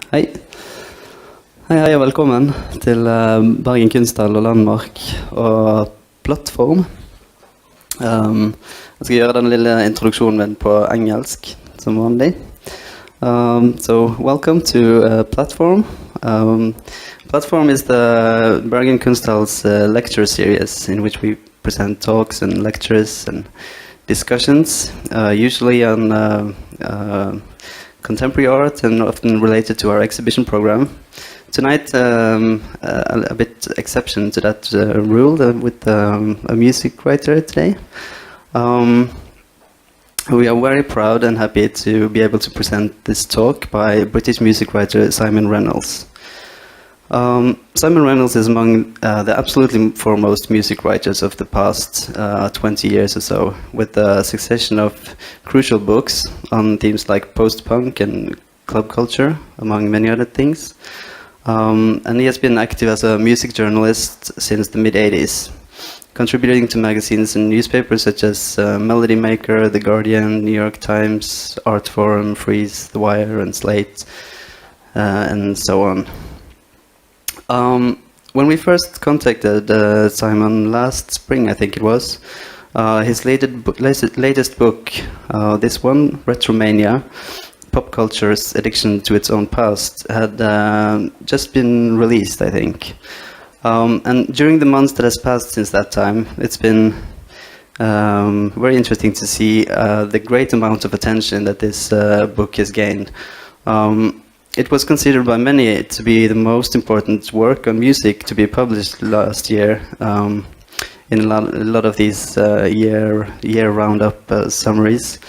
Hei. Hei, og velkommen til Bergen Kunsthall og Landmark og Plattform. Jeg skal gjøre den lille introduksjonen min på engelsk, som vanlig. So, welcome to Platform. Platform is the Bergen Kunsthall's lecture series in which we present talks and lectures and discussions, usually on contemporary art and often related to our exhibition program. Tonight, a bit exception to that rule with a music writer today. We are very proud and happy to be able to present this talk by British music writer Simon Reynolds. Simon Reynolds is among the absolutely foremost music writers of the past 20 years or so, with a succession of crucial books on themes like post-punk and club culture, among many other things. And he has been active as a music journalist since the mid-80s, contributing to magazines and newspapers such as Melody Maker, The Guardian, New York Times, Art Forum, Freeze, The Wire, and Slate, and so on. When we first contacted Simon last spring, I think it was, his latest book, this one, Retromania, Pop Culture's Addiction to Its Own Past, had just been released, I think. And during the months that has passed since that time, it's been very interesting to see the great amount of attention that this book has gained. It was considered by many to be the most important work on music to be published last year in a lot of these year roundup summaries.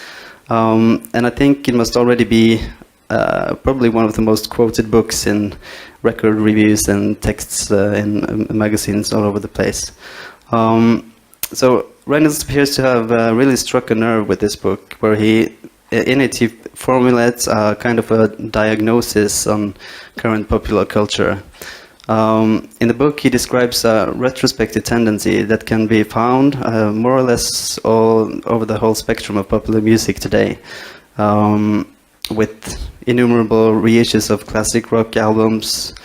And I think it must already be probably one of the most quoted books in record reviews and texts in magazines all over the place. So Reynolds appears to have really struck a nerve with this book, where he formulates a kind of a diagnosis on current popular culture. In the book, he describes a retrospective tendency that can be found more or less all over the whole spectrum of popular music today, with innumerable reissues of classic rock albums,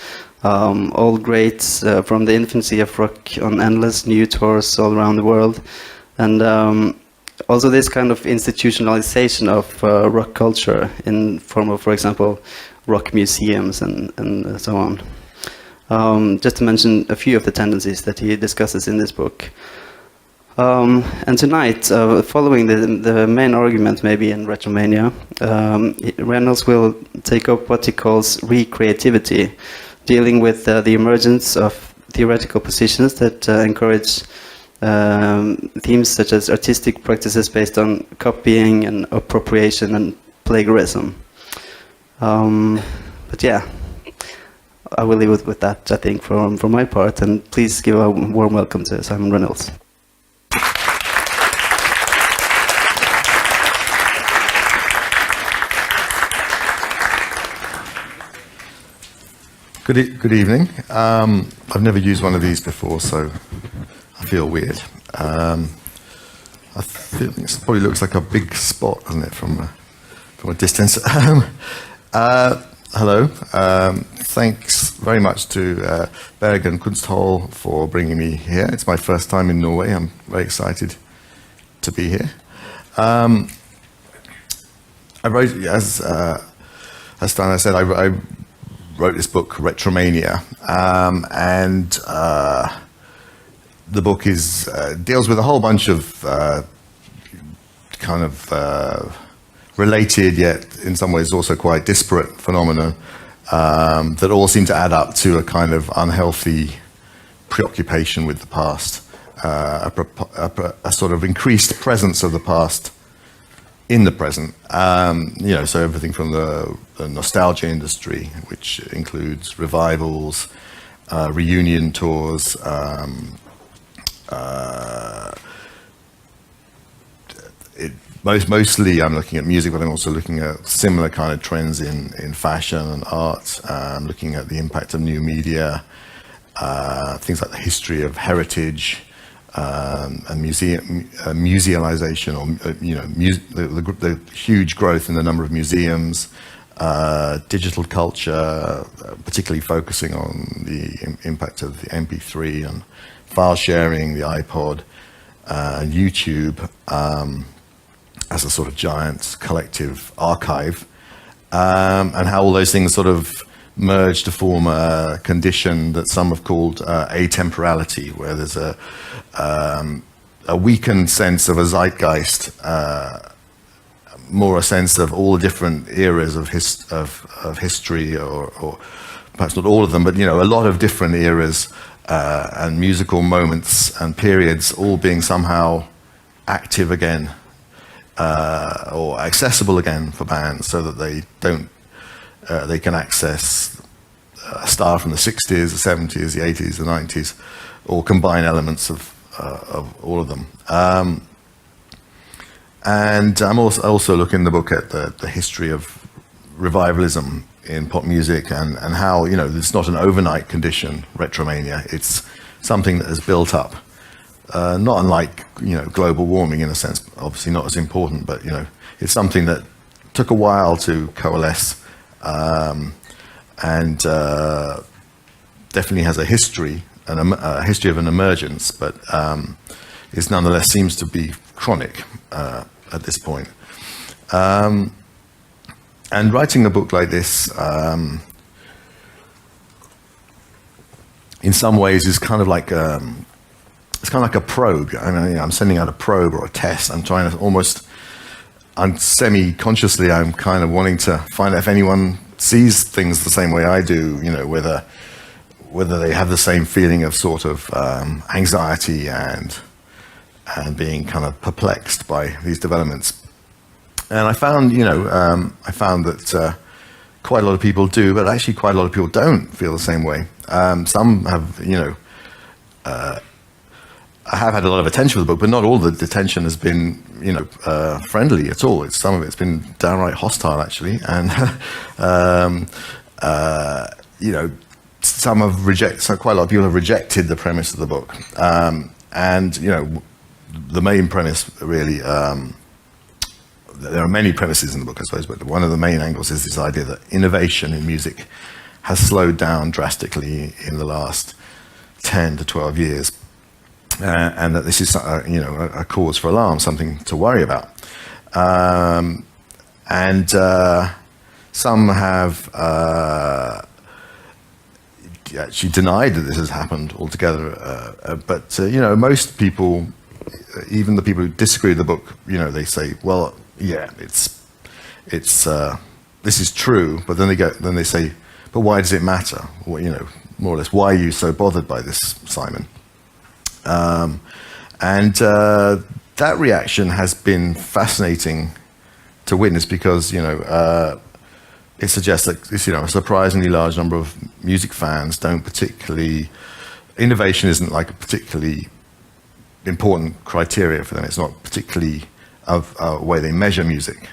old greats from the infancy of rock on endless new tours all around the world, and also this kind of institutionalization of rock culture in form of, for example, rock museums and so on. Just to mention a few of the tendencies that he discusses in this book. And tonight, following the main argument maybe in Retromania, Reynolds will take up what he calls recreativity, dealing with the emergence of theoretical positions that encourage themes such as artistic practices based on copying and appropriation and plagiarism. But yeah, I will leave it with that, I think, from my part, and please give a warm welcome to Simon Reynolds. Good evening. I've never used one of these before, so I feel weird. I think it probably looks like a big spot, doesn't it, from a distance. Hello. Thanks very much to Bergen Kunsthall for bringing me here. It's my first time in Norway. I'm very excited to be here. I wrote, as Steinar said, I wrote this book, Retromania, and the book deals with a whole bunch of kind of related, yet in some ways also quite disparate phenomena that all seem to add up to a kind of unhealthy preoccupation with the past, a sort of increased presence of the past in the present. So everything from the nostalgia industry, which includes revivals, reunion tours, mostly I'm looking at music, but I'm also looking at similar kind of trends in fashion and art. I'm looking at the impact of new media, things like the history of heritage, and musealization, or the huge growth in the number of museums, digital culture, particularly focusing on the impact of the MP3 and file sharing, the iPod, YouTube, as a sort of giant collective archive, and how all those things sort of merge to form a condition that some have called atemporality, where there's a weakened sense of a zeitgeist, more a sense of all the different eras of history, or perhaps not all of them, but a lot of different eras and musical moments and periods all being somehow active again, or accessible again for bands, so that they can access a style from the 60s, the 70s, the 80s, the 90s, or combine elements of all of them. And I'm also looking in the book at the history of revivalism in pop music, and how it's not an overnight condition, Retromania. It's something that has built up, not unlike global warming in a sense. Obviously not as important, but it's something that took a while to coalesce, and definitely has a history, a history of an emergence, but it nonetheless seems to be chronic at this point. And writing a book like this, in some ways, is kind of like it's kind of like a probe. I mean, I'm sending out a probe or a test. I'm trying to I'm semi-consciously, I'm kind of wanting to find out if anyone sees things the same way I do. Whether they have the same feeling of sort of anxiety and being kind of perplexed by these developments. And I found, that quite a lot of people do, but actually quite a lot of people don't feel the same way. Some have, I have had a lot of attention for the book, but not all the attention has been, friendly at all. Some of it's been downright hostile, actually, and some have rejected. So quite a lot of people have rejected the premise of the book, and the main premise really. There are many premises in the book, I suppose, but one of the main angles is this idea that innovation in music has slowed down drastically in the last 10 to 12 years, and that this is a cause for alarm, something to worry about. And some have actually denied that this has happened altogether, but most people, even the people who disagree with the book, they say, well, yeah, it's this is true, but then they say, but why does it matter? Well, more or less, why are you so bothered by this, Simon? And that reaction has been fascinating to witness, because it suggests that a surprisingly large number of music fans don't particularly. Innovation isn't like a particularly important criteria for them. It's not particularly a way they measure music.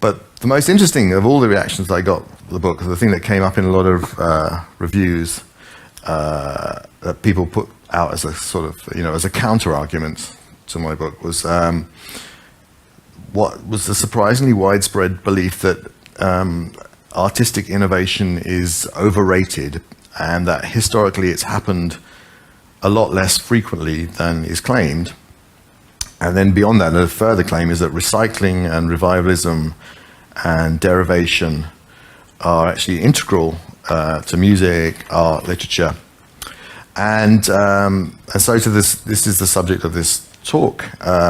But the most interesting of all the reactions that I got to the book, the thing that came up in a lot of reviews that people put out as a sort of, as a counter argument to my book, was what was the surprisingly widespread belief that artistic innovation is overrated, and that historically it's happened a lot less frequently than is claimed. And then beyond that, a further claim is that recycling and revivalism and derivation are actually integral to music, art, literature. And so to this is the subject of this talk,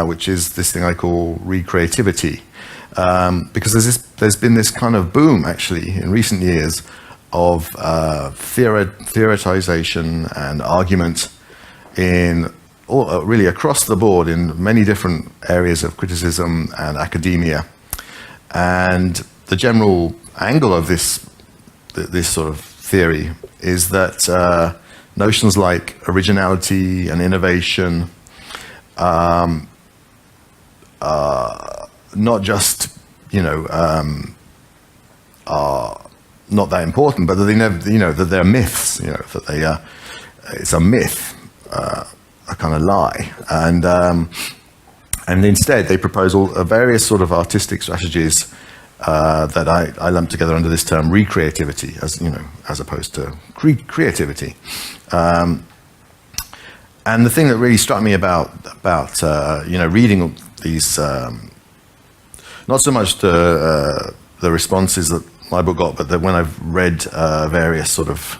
which is this thing I call recreativity. Because there's been this kind of boom, actually, in recent years of theoretization and argument really across the board in many different areas of criticism and academia. And the general angle of this sort of theory is that notions like originality and innovation are not just are not that important, but that they never, that they're myths, that they are, it's a myth, a kind of lie, and instead they propose various sort of artistic strategies that I lump together under this term recreativity, as opposed to creativity. And the thing that really struck me about reading these, not so much the responses that my book got, but that when I've read various sort of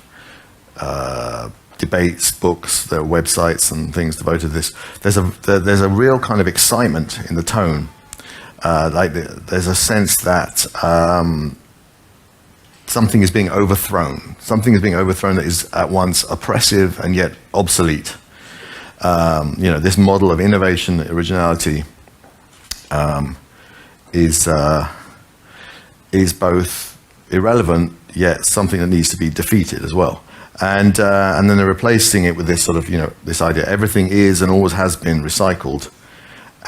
debates, books, there are websites and things devoted to this, there's a real kind of excitement in the tone. There's a sense that something is being overthrown. Something is being overthrown that is at once oppressive and yet obsolete. This model of innovation, originality, is both irrelevant yet something that needs to be defeated as well. And then they're replacing it with this sort of this idea everything is and always has been recycled,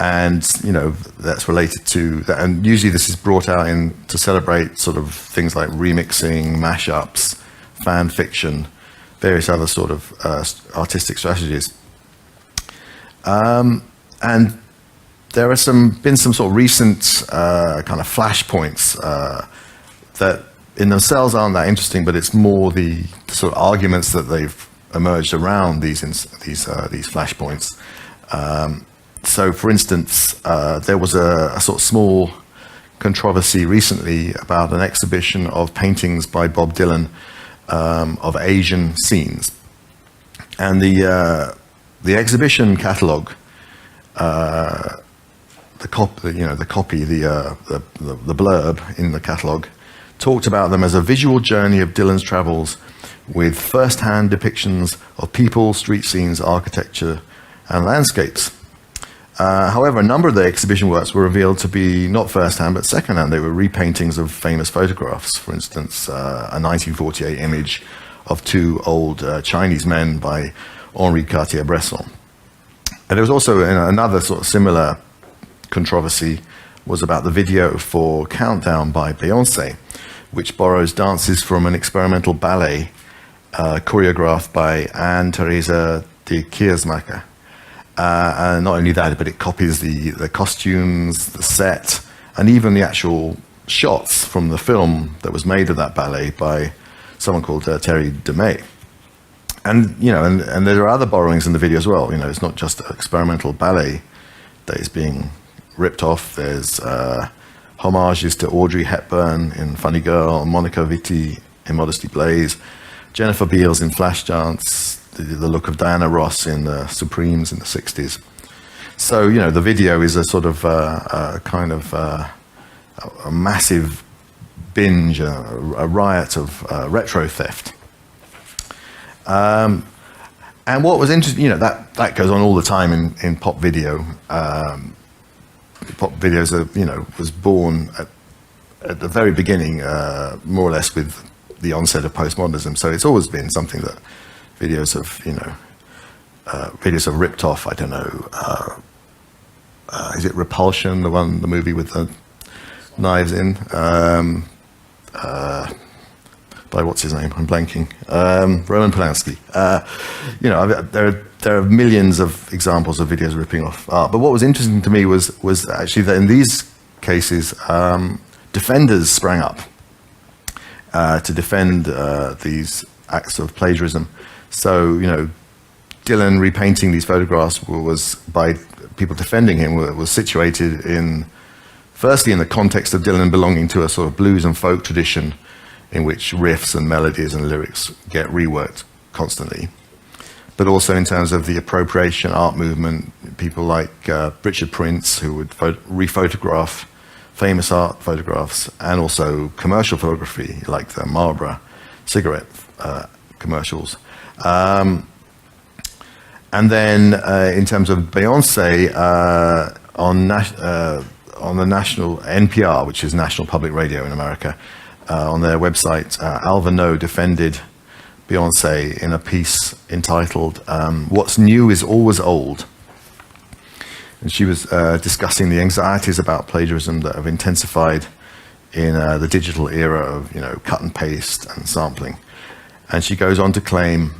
and that's related to that. And usually this is brought out to celebrate sort of things like remixing, mashups, fan fiction, various other sort of artistic strategies. And there are been some sort of recent kind of flashpoints that in themselves aren't that interesting, but it's more the sort of arguments that they've emerged around these flashpoints. So, for instance, there was a sort of small controversy recently about an exhibition of paintings by Bob Dylan of Asian scenes, and the exhibition catalogue, the blurb in the catalogue talked about them as a visual journey of Dylan's travels with first-hand depictions of people, street scenes, architecture, and landscapes. However, a number of the exhibition works were revealed to be not first-hand but second-hand. They were repaintings of famous photographs. For instance, a 1948 image of two old Chinese men by Henri Cartier-Bresson. And there was also another sort of similar controversy was about the video for Countdown by Beyoncé, which borrows dances from an experimental ballet choreographed by Anne-Theresa de Keersmacher. And not only that, but it copies the costumes, the set, and even the actual shots from the film that was made of that ballet by someone called Terry DeMay. And and there are other borrowings in the video as well. It's not just experimental ballet that is being ripped off. There's homages to Audrey Hepburn in Funny Girl, Monica Vitti in Modesty Blaise, Jennifer Beals in Flashdance, the look of Diana Ross in the Supremes in the 60s. So, the video is a sort of a massive binge, a riot of retro theft. And what was interesting, that goes on all the time in pop video. Pop videos was born at the very beginning, more or less with the onset of postmodernism. So it's always been something that videos have ripped off. I don't know. Is it Repulsion, the movie with the knives in? By what's his name? I'm blanking. Roman Polanski. There are millions of examples of videos ripping off art. But what was interesting to me was actually that in these cases, defenders sprang up to defend these acts of plagiarism. So, Dylan repainting these photographs was by people defending him was situated firstly in the context of Dylan belonging to a sort of blues and folk tradition in which riffs and melodies and lyrics get reworked constantly. But also in terms of the appropriation art movement, people like Richard Prince, who would rephotograph famous art photographs, and also commercial photography, like the Marlboro cigarette commercials. And then in terms of Beyoncé, on the national NPR, which is National Public Radio in America, on their website, Alva No defended Beyoncé in a piece entitled "What's New is Always Old." And she was discussing the anxieties about plagiarism that have intensified in the digital era of cut and paste and sampling. And she goes on to claim,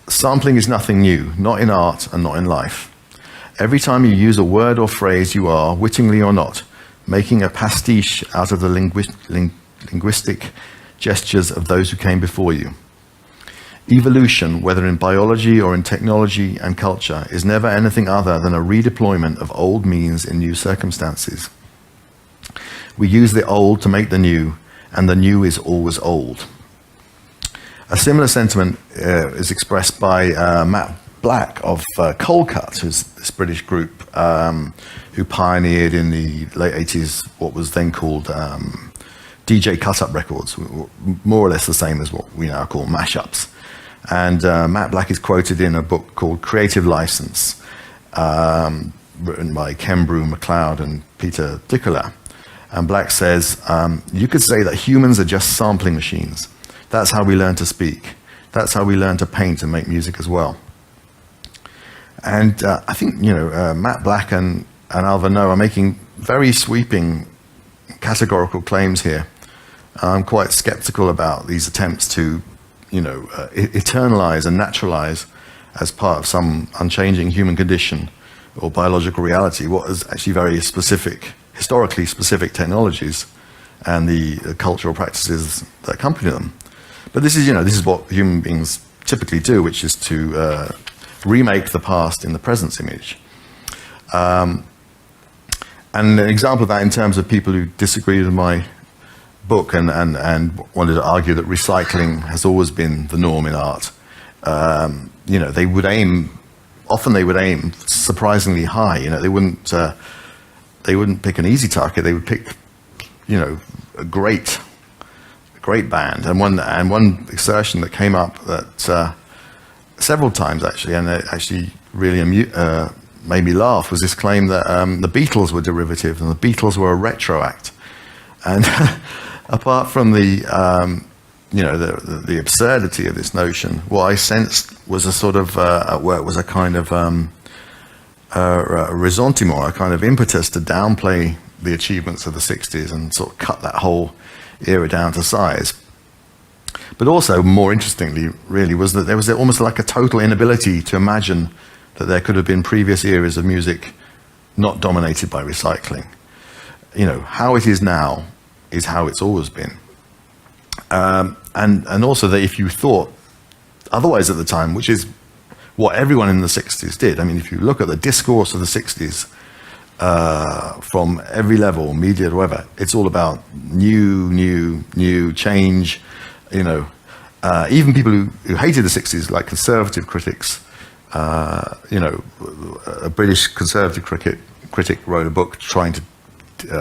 sampling is nothing new, not in art and not in life. Every time you use a word or phrase, you are, wittingly or not, making a pastiche out of the linguistic gestures of those who came before you. Evolution, whether in biology or in technology and culture, is never anything other than a redeployment of old means in new circumstances. We use the old to make the new, and the new is always old. A similar sentiment is expressed by Matt Black of Coldcut, who's this British group who pioneered in the late 80s what was then called DJ cut-up records, more or less the same as what we now call mashups. And Matt Black is quoted in a book called Creative License, written by Ken MacLeod and Peter Dickler. And Black says, you could say that humans are just sampling machines. That's how we learn to speak. That's how we learn to paint and make music as well. And I think, Matt Black and Alva No are making very sweeping categorical claims here. I'm quite skeptical about these attempts to eternalize and naturalize as part of some unchanging human condition or biological reality what is actually very specific, historically specific technologies and the cultural practices that accompany them. But this is what human beings typically do, which is to remake the past in the present image. And an example of that in terms of people who disagreed with my book and wanted to argue that recycling has always been the norm in art. They would aim surprisingly high. They wouldn't pick an easy target. They would pick, a great band. And one assertion that came up that several times actually, and it actually really made me laugh, was this claim that the Beatles were derivative and the Beatles were a retro act. And apart from the absurdity of this notion, what I sensed was a sort of was a kind of ressentiment, a kind of impetus to downplay the achievements of the 60s and sort of cut that whole era down to size. But also, more interestingly, really, was that there was almost like a total inability to imagine that there could have been previous eras of music not dominated by recycling. How it is now is how it's always been. And also that if you thought otherwise at the time, which is what everyone in the 60s did. I mean, if you look at the discourse of the 60s, from every level, media to whatever, it's all about new, change. Even people who hated the 60s, like conservative critics, a British conservative critic wrote a book trying to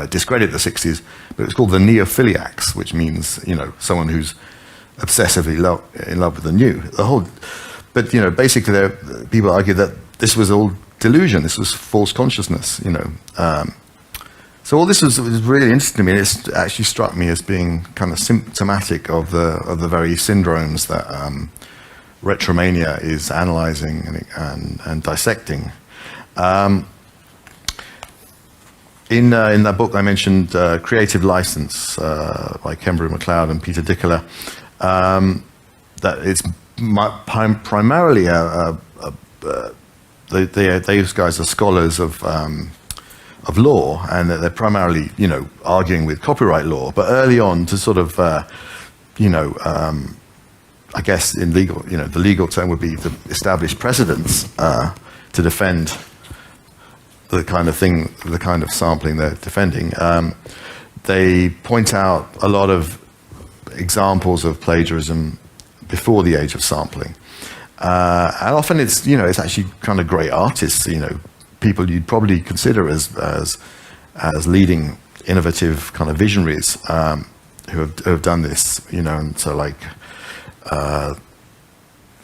discredit the 60s, but it's called The Neophiliacs, which means, someone who's obsessively in love with the new. But basically, people argue that this was all delusion, this was false consciousness, So all this was really interesting to me. It actually struck me as being kind of symptomatic of the very syndromes that Retromania is analyzing and dissecting. In that book I mentioned Creative License by Ken MacLeod and Peter Dickler, that it's primarily those guys are scholars of law, and they're primarily arguing with copyright law, but early on to sort of I guess in legal, the legal term would be the established precedents to defend the kind of sampling they're defending. They point out a lot of examples of plagiarism before the age of sampling, and often it's actually kind of great artists, people you'd probably consider as leading innovative kind of visionaries who have done this, and so like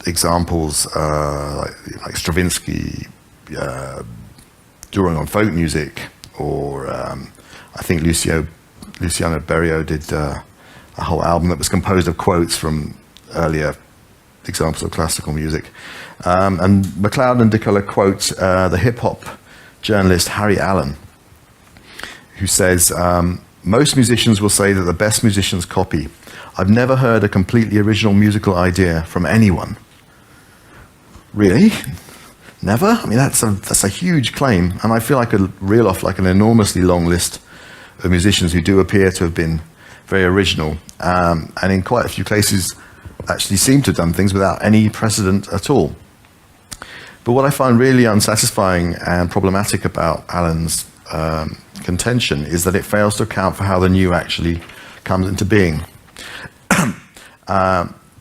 examples like Stravinsky drawing on folk music, or I think Luciano Berio did a whole album that was composed of quotes from earlier examples of classical music. And MacLeod and Dickler quote the hip-hop journalist Harry Allen, who says, most musicians will say that the best musicians copy. I've never heard a completely original musical idea from anyone. Really? Never? I mean, that's a huge claim, and I feel I could reel off like an enormously long list of musicians who do appear to have been very original, and in quite a few cases actually seem to have done things without any precedent at all. But what I find really unsatisfying and problematic about Alan's contention is that it fails to account for how the new actually comes into being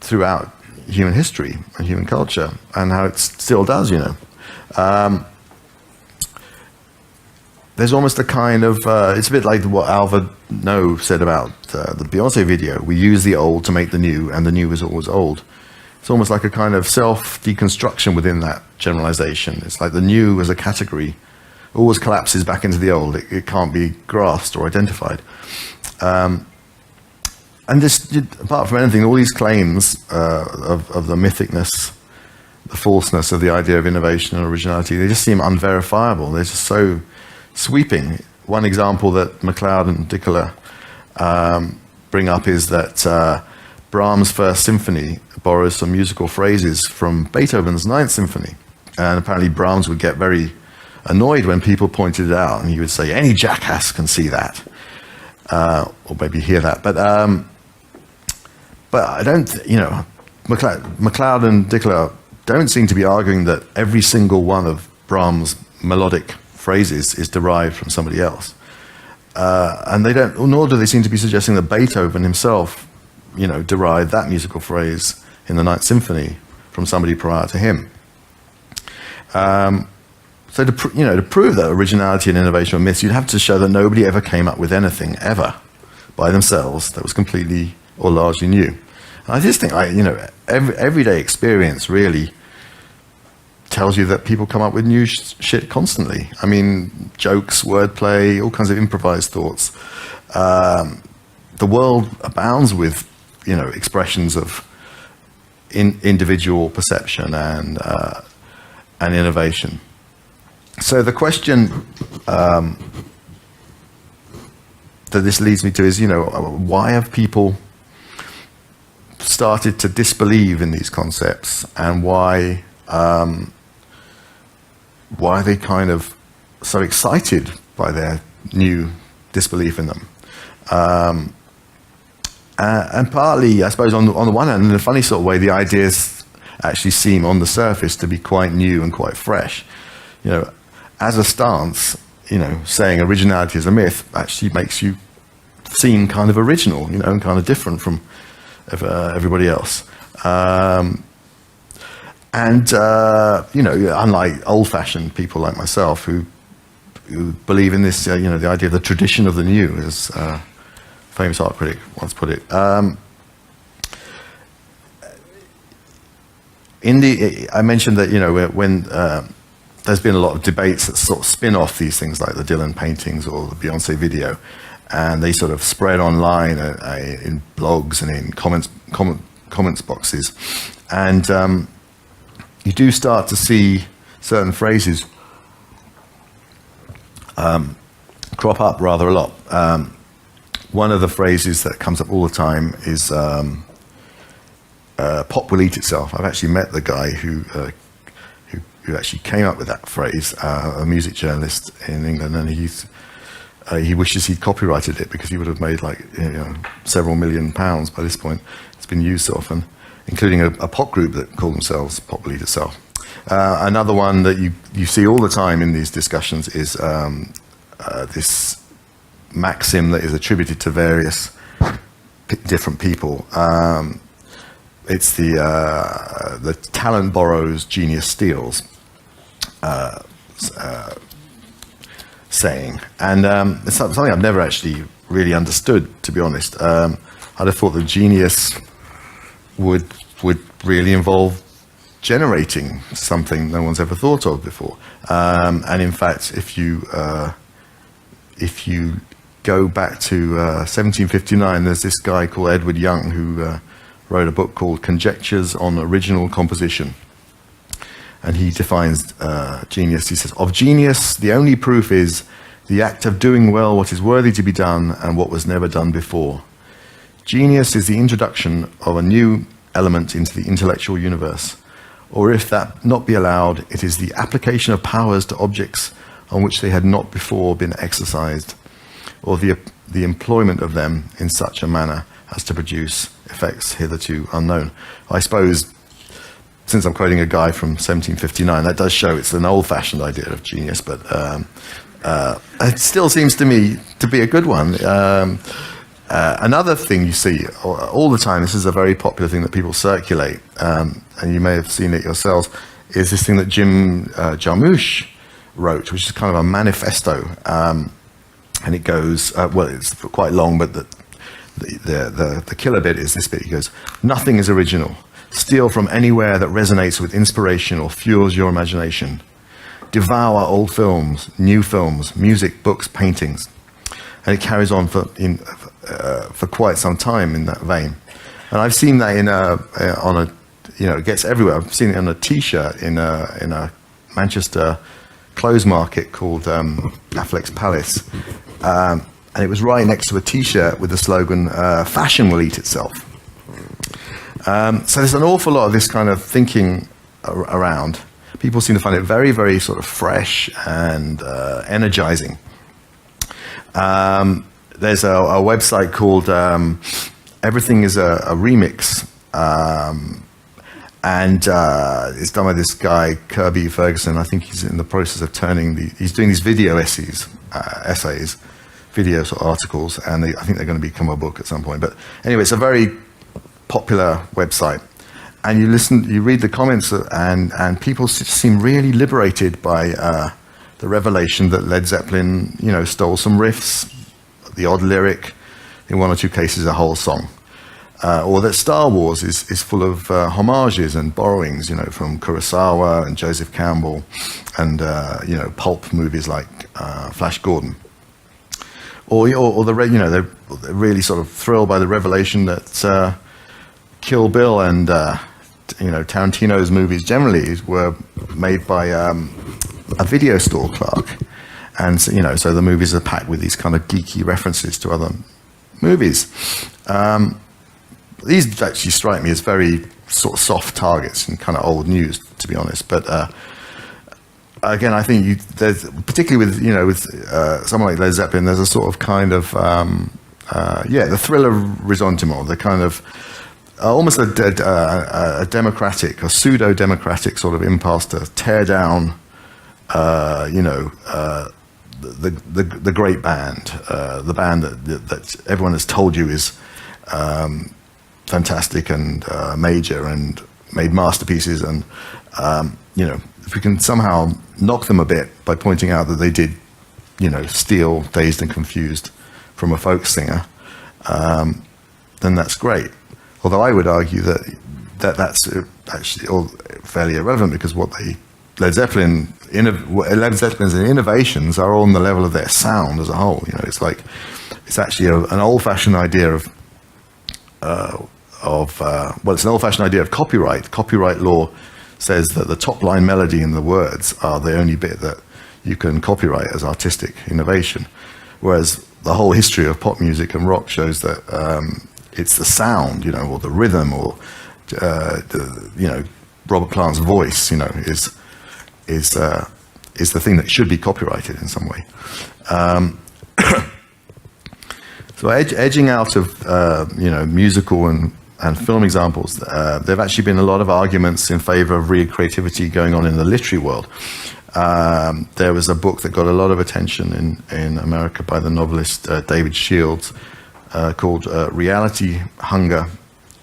throughout human history and human culture, and how it still does, you know. There's almost a kind of, it's a bit like what Alva No said about the Beyonce video. We use the old to make the new, and the new is always old. It's almost like a kind of self-deconstruction within that generalization. It's like the new as a category always collapses back into the old. It can't be grasped or identified. And this, apart from anything, all these claims of the mythicness, the falseness of the idea of innovation and originality, they just seem unverifiable. They're just so sweeping. One example that MacLeod and Dickler bring up is that Brahms' First Symphony borrows some musical phrases from Beethoven's Ninth Symphony. And apparently Brahms would get very annoyed when people pointed it out, and he would say, any jackass can see that. Or maybe hear that. But I don't, you know, MacLeod and Dickler don't seem to be arguing that every single one of Brahms' melodic phrases is derived from somebody else. And they don't, nor do they seem to be suggesting that Beethoven himself, you know, derived that musical phrase in the Ninth Symphony from somebody prior to him. So to prove that originality and innovation are myths, you'd have to show that nobody ever came up with anything ever by themselves that was completely or largely new. And I just think, everyday experience really tells you that people come up with new shit constantly. I mean, jokes, wordplay, all kinds of improvised thoughts. The world abounds with, you know, expressions of individual perception and innovation. So the question that this leads me to is, you know, why have people started to disbelieve in these concepts, and why are they kind of so excited by their new disbelief in them? And partly, I suppose, on the one hand, in a funny sort of way, the ideas actually seem on the surface to be quite new and quite fresh. You know, as a stance, you know, saying originality is a myth actually makes you seem kind of original, you know, and kind of different from everybody else. You know, unlike old-fashioned people like myself who believe in this, you know, the idea of the tradition of the new, as a famous art critic once put it. I mentioned that, you know, when there's been a lot of debates that sort of spin off these things like the Dylan paintings or the Beyonce video, and they sort of spread online in blogs and in comments boxes, and you do start to see certain phrases crop up rather a lot. One of the phrases that comes up all the time is "pop will eat itself." I've actually met the guy who actually came up with that phrase, a music journalist in England, and he wishes he'd copyrighted it because he would have made, like, you know, several £million by this point. It's been used so often, including a pop group that call themselves Pop Will Eat Itself. Another one that you see all the time in these discussions is this maxim that is attributed to various different people. It's the talent borrows, genius steals saying, and it's something I've never actually really understood, to be honest. I'd have thought that genius would really involve generating something no one's ever thought of before. And in fact, if you go back to 1759, there's this guy called Edward Young who wrote a book called Conjectures on Original Composition. And he defines genius. He says, of genius, the only proof is the act of doing well what is worthy to be done and what was never done before. Genius is the introduction of a new element into the intellectual universe. Or if that not be allowed, it is the application of powers to objects on which they had not before been exercised. or the employment of them in such a manner as to produce effects hitherto unknown. I suppose, since I'm quoting a guy from 1759, that does show it's an old-fashioned idea of genius, but it still seems to me to be a good one. Another thing you see all the time, this is a very popular thing that people circulate, and you may have seen it yourselves, is this thing that Jim Jarmusch wrote, which is kind of a manifesto, and it goes, well, it's quite long, but the killer bit is this bit. He goes, "Nothing is original. Steal from anywhere that resonates with inspiration or fuels your imagination. Devour old films, new films, music, books, paintings." And it carries on for quite some time in that vein. And I've seen that it gets everywhere. I've seen it on a T-shirt in a Manchester clothes market called Affleck's Palace. And it was right next to a T-shirt with the slogan, "Fashion will eat itself." So there's an awful lot of this kind of thinking around. People seem to find it very, very sort of fresh and energizing. There's a website called Everything is a Remix, and it's done by this guy, Kirby Ferguson. I think he's in the process of he's doing these video essays, video sort of articles, and I think they're going to become a book at some point. But anyway, it's a very popular website, and you read the comments, and people seem really liberated by the revelation that Led Zeppelin, stole some riffs, the odd lyric, in one or two cases a whole song, or that Star Wars is full of homages and borrowings, from Kurosawa and Joseph Campbell, and pulp movies like Flash Gordon. Or they're really sort of thrilled by the revelation that Kill Bill and Tarantino's movies generally were made by a video store clerk, and so the movies are packed with these kind of geeky references to other movies. These actually strike me as very sort of soft targets and kind of old news, to be honest. But again, I think there's, particularly with someone like Led Zeppelin, there's a sort of kind of the thriller ressentiment, the kind of almost a democratic, a pseudo-democratic sort of impulse to tear down, the great band, the band that everyone has told you is fantastic and major and made masterpieces, and if we can somehow knock them a bit by pointing out that they did, steal Dazed and Confused from a folk singer, then that's great. Although I would argue that's actually all fairly irrelevant, because Led Zeppelin's innovations are all on the level of their sound as a whole. It's actually an old-fashioned idea of it's an old-fashioned idea of copyright. Copyright law says that the top line melody and the words are the only bit that you can copyright as artistic innovation, whereas the whole history of pop music and rock shows that it's the sound, or the rhythm, or Robert Plant's voice, is the thing that should be copyrighted in some way. So edging out of musical and film examples, there have actually been a lot of arguments in favor of real creativity going on in the literary world. There was a book that got a lot of attention in America by the novelist David Shields called Reality Hunger,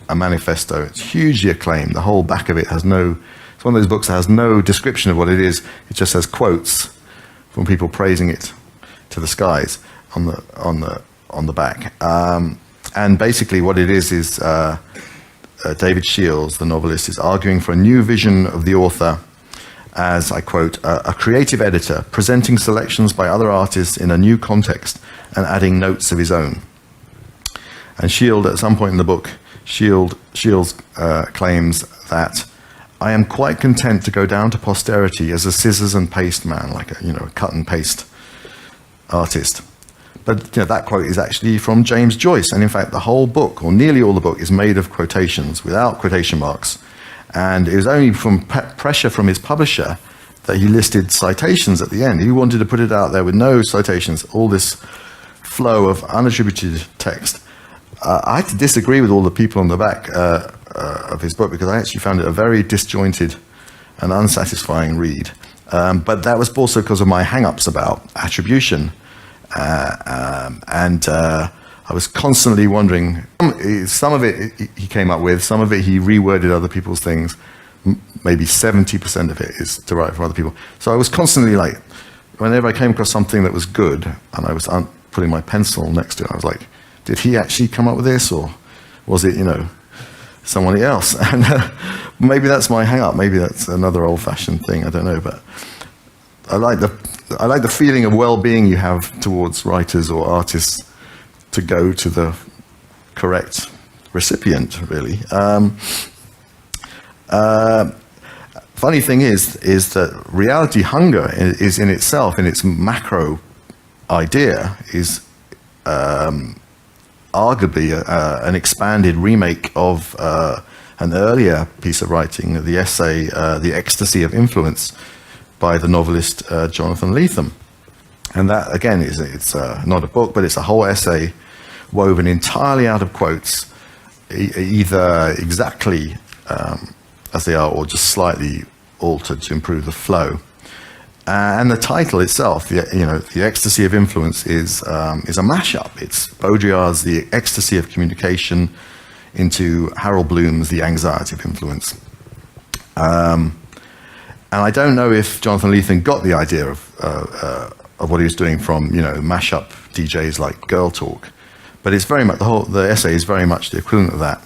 a Manifesto. It's hugely acclaimed. The whole back of it it's one of those books that has no description of what it is. It just has quotes from people praising it to the skies on the back. And basically what it is David Shields, the novelist, is arguing for a new vision of the author as, I quote, a creative editor presenting selections by other artists in a new context and adding notes of his own. And Shields, at some point in the book, Shields claims that I am quite content to go down to posterity as a scissors and paste man, like a cut and paste artist. But that quote is actually from James Joyce, and in fact the whole book, or nearly all the book, is made of quotations without quotation marks. And it was only from pressure from his publisher that he listed citations at the end. He wanted to put it out there with no citations, all this flow of unattributed text. I had to disagree with all the people on the back of his book because I actually found it a very disjointed and unsatisfying read. But that was also because of my hang-ups about attribution. I was constantly wondering, some of it he came up with, some of it he reworded other people's things, maybe 70% of it is derived from other people. So I was constantly like, whenever I came across something that was good, and I was putting my pencil next to it, I was like, did he actually come up with this, or was it, somebody else? And maybe that's my hang-up, maybe that's another old-fashioned thing, I don't know, but I like the feeling of well-being you have towards writers or artists to go to the correct recipient, really. Funny thing is that reality hunger is in itself, in its macro idea, is arguably an expanded remake of an earlier piece of writing, the essay The Ecstasy of Influence by the novelist Jonathan Lethem. And that, again, it's not a book, but it's a whole essay woven entirely out of quotes, either exactly as they are or just slightly altered to improve the flow. And the title itself, The Ecstasy of Influence, is a mashup. It's Baudrillard's The Ecstasy of Communication into Harold Bloom's The Anxiety of Influence. And I don't know if Jonathan Lethem got the idea of what he was doing from, mashup DJs like Girl Talk, but it's very much the essay is very much the equivalent of that.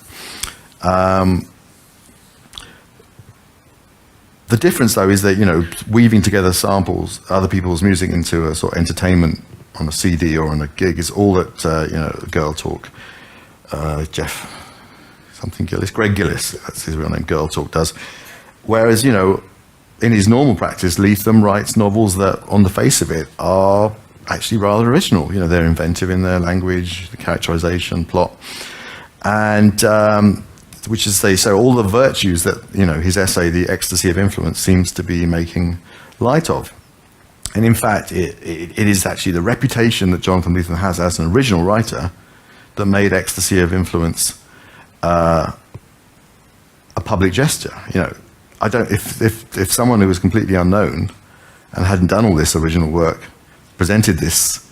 The difference, though, is that weaving together samples, other people's music into a sort of entertainment on a CD or on a gig is all that Girl Talk, Greg Gillis, that's his real name, Girl Talk does. Whereas in his normal practice, Lethem writes novels that, on the face of it, are actually rather original. They're inventive in their language, the characterization, plot, and which is so all the virtues that his essay, The Ecstasy of Influence, seems to be making light of. And in fact, it is actually the reputation that Jonathan Lethem has as an original writer that made Ecstasy of Influence a public gesture. I don't. If someone who was completely unknown and hadn't done all this original work presented this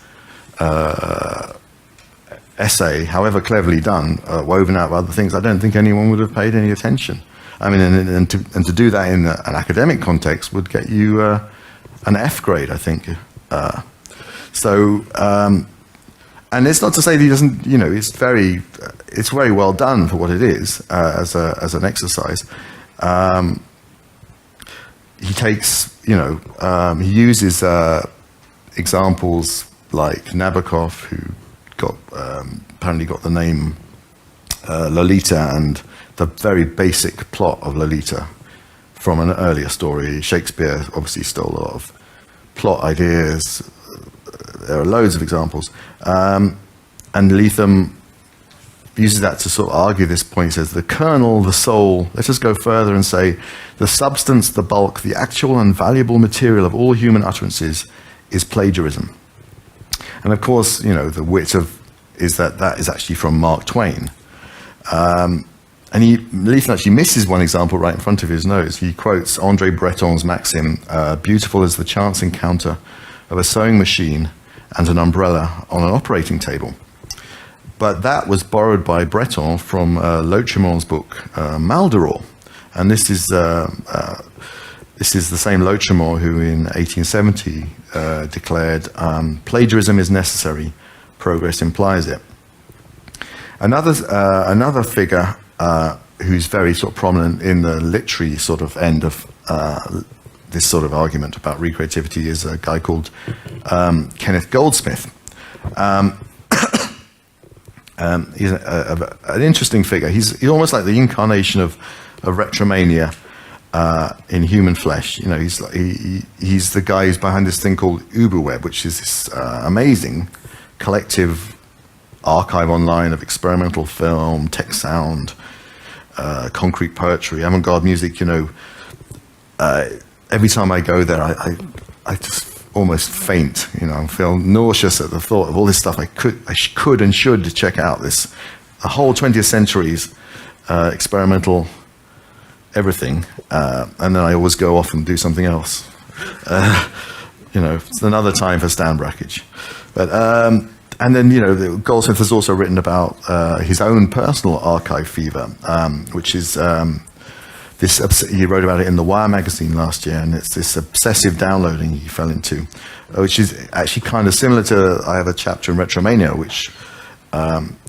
essay, however cleverly done, woven out of other things, I don't think anyone would have paid any attention. I mean, and to do that in an academic context would get you an F grade, I think. And it's not to say that he doesn't. It's very well done for what it is as an exercise. He takes, he uses examples like Nabokov, who apparently got the name Lolita, and the very basic plot of Lolita from an earlier story. Shakespeare obviously stole a lot of plot ideas. There are loads of examples. And Lethem uses that to sort of argue this point. He says, the kernel, the soul, let us go further and say, the substance, the bulk, the actual and valuable material of all human utterances is plagiarism. And of course, the wit is that is actually from Mark Twain. And Lethem actually misses one example right in front of his nose. He quotes Andre Breton's maxim, beautiful is the chance encounter of a sewing machine and an umbrella on an operating table. But that was borrowed by Breton from Lautréamont's book, Maldoror. And this is the same Lautréamont who in 1870 declared, plagiarism is necessary, progress implies it. Another figure who's very sort of prominent in the literary sort of end of this sort of argument about recreativity is a guy called Kenneth Goldsmith. He's an interesting figure. He's almost like the incarnation of Retromania in human flesh. He's the guy who's behind this thing called Uberweb, which is this amazing collective archive online of experimental film, text sound, concrete poetry, avant-garde music. Every time I go there, I just almost faint. You know, I feel nauseous at the thought of all this stuff I could and should check out. This a whole 20th century's experimental everything, and then I always go off and do something else. You know, it's another time for Stan Brakhage. But and then, you know, Goldsmith has also written about his own personal archive fever, which is he wrote about it in the Wire magazine last year, and it's this obsessive downloading he fell into, which is actually kind of similar to, I have a chapter in Retromania, which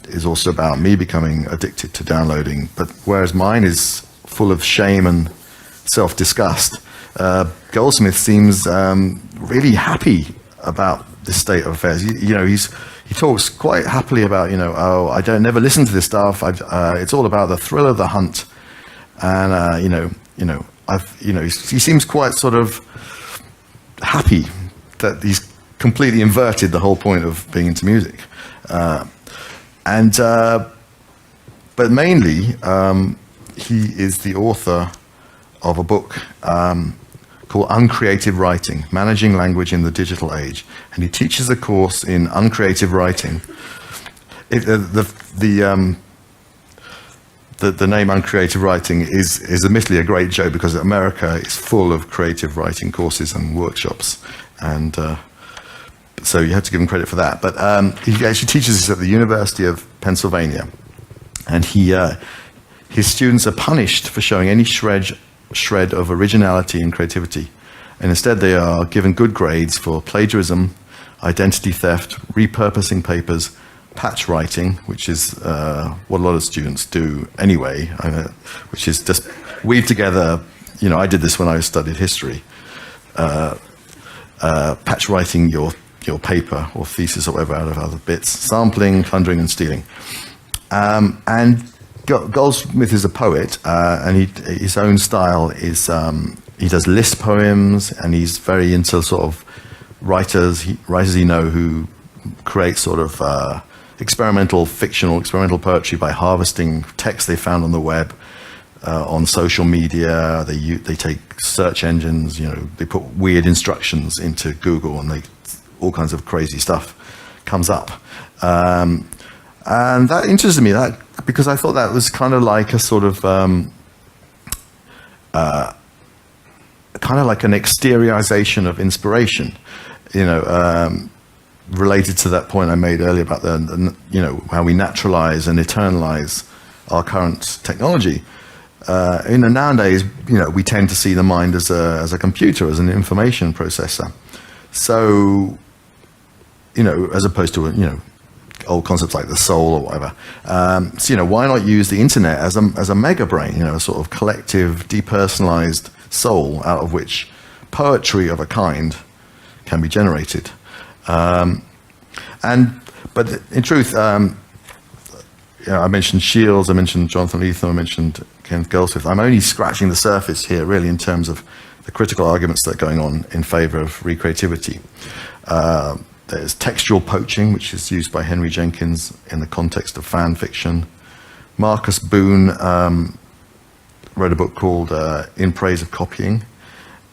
is also about me becoming addicted to downloading, but whereas mine is full of shame and self-disgust, Goldsmith seems really happy about this state of affairs. You know, he talks quite happily about, you know, oh, I never listen to this stuff. It's all about the thrill of the hunt, and he seems quite sort of happy that he's completely inverted the whole point of being into music, but mainly he is the author of a book called Uncreative Writing, Managing Language in the Digital Age. And he teaches a course in uncreative writing. The name Uncreative Writing is admittedly a great joke, because America is full of creative writing courses and workshops. And so you have to give him credit for that. But he actually teaches this at the University of Pennsylvania. And his students are punished for showing any shred of originality and creativity, and instead they are given good grades for plagiarism, identity theft, repurposing papers, patch writing, which is what a lot of students do anyway, which is just weave together, you know, I did this when I studied history, patch writing your paper or thesis or whatever out of other bits, sampling, plundering and stealing. And Goldsmith is a poet, and his own style is, he does list poems, and he's very into sort of writers you know, who create sort of experimental poetry by harvesting texts they found on the web, on social media. They take search engines, you know, they put weird instructions into Google, and all kinds of crazy stuff comes up. And that interested me, because I thought that was kind of like a sort of, kind of like an exteriorization of inspiration, you know, related to that point I made earlier about you know, how we naturalize and eternalize our current technology. You know, nowadays, you know, we tend to see the mind as a computer, as an information processor. So, you know, as opposed to, you know, old concepts like the soul or whatever. So, you know, why not use the internet as a mega brain, you know, a sort of collective, depersonalized soul out of which poetry of a kind can be generated. But in truth, you know, I mentioned Shields, I mentioned Jonathan Lethem, I mentioned Kenneth Goldsmith. I'm only scratching the surface here, really, in terms of the critical arguments that are going on in favor of recreativity. There's textual poaching, which is used by Henry Jenkins in the context of fan fiction. Marcus Boone wrote a book called In Praise of Copying.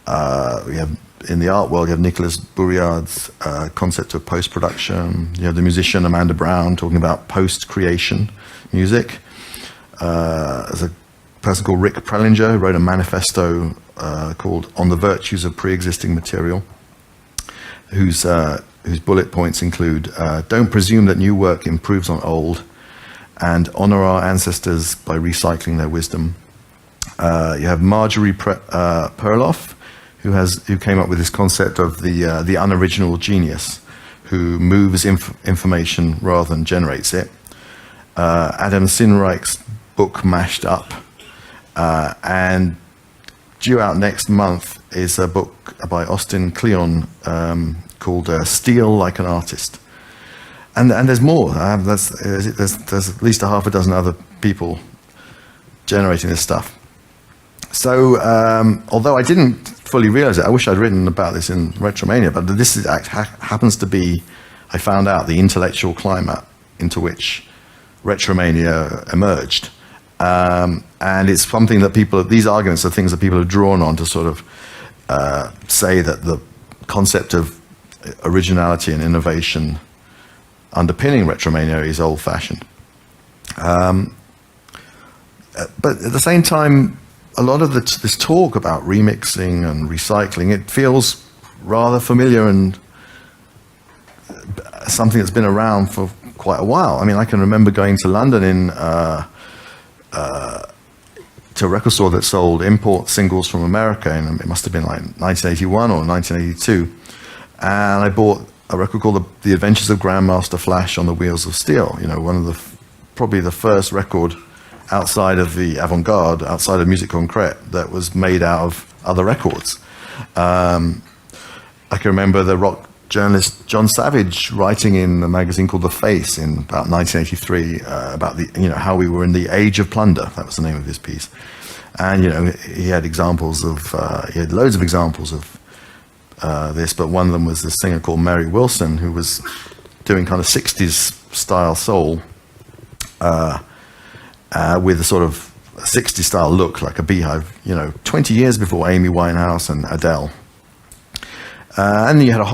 We have, in the art world, you have Nicholas Bourriard's concept of post-production. You have the musician Amanda Brown talking about post-creation music. There's a person called Rick Prelinger who wrote a manifesto called On the Virtues of Pre-Existing Material, whose bullet points include don't presume that new work improves on old, and honor our ancestors by recycling their wisdom. You have Marjorie Perloff, who came up with this concept of the unoriginal genius, who moves information rather than generates it. Adam Sinreich's book Mashed Up, and due out next month is a book by Austin Kleon called Steal Like an Artist. And there's more. There's at least a half a dozen other people generating this stuff. So although I didn't fully realize it, I wish I'd written about this in Retromania, but this happens to be, I found out, the intellectual climate into which Retromania emerged. And it's something that these arguments are things that people are drawn on to sort of say that the concept of originality and innovation underpinning Retromania is old-fashioned. But at the same time, a lot of this talk about remixing and recycling, it feels rather familiar and something that's been around for quite a while. I mean, I can remember going to London to a record store that sold import singles from America, and it must have been like 1981 or 1982. And I bought a record called The Adventures of Grandmaster Flash on the Wheels of Steel. You know, one of probably the first record outside of the avant-garde, outside of musique concrète, that was made out of other records. I can remember the rock journalist John Savage writing in a magazine called The Face in about 1983 about how we were in the age of plunder. That was the name of his piece. And he had loads of examples of this, but one of them was this singer called Mary Wilson, who was doing kind of 60s style soul with a sort of 60s style look, like a beehive, 20 years before Amy Winehouse and Adele. And you had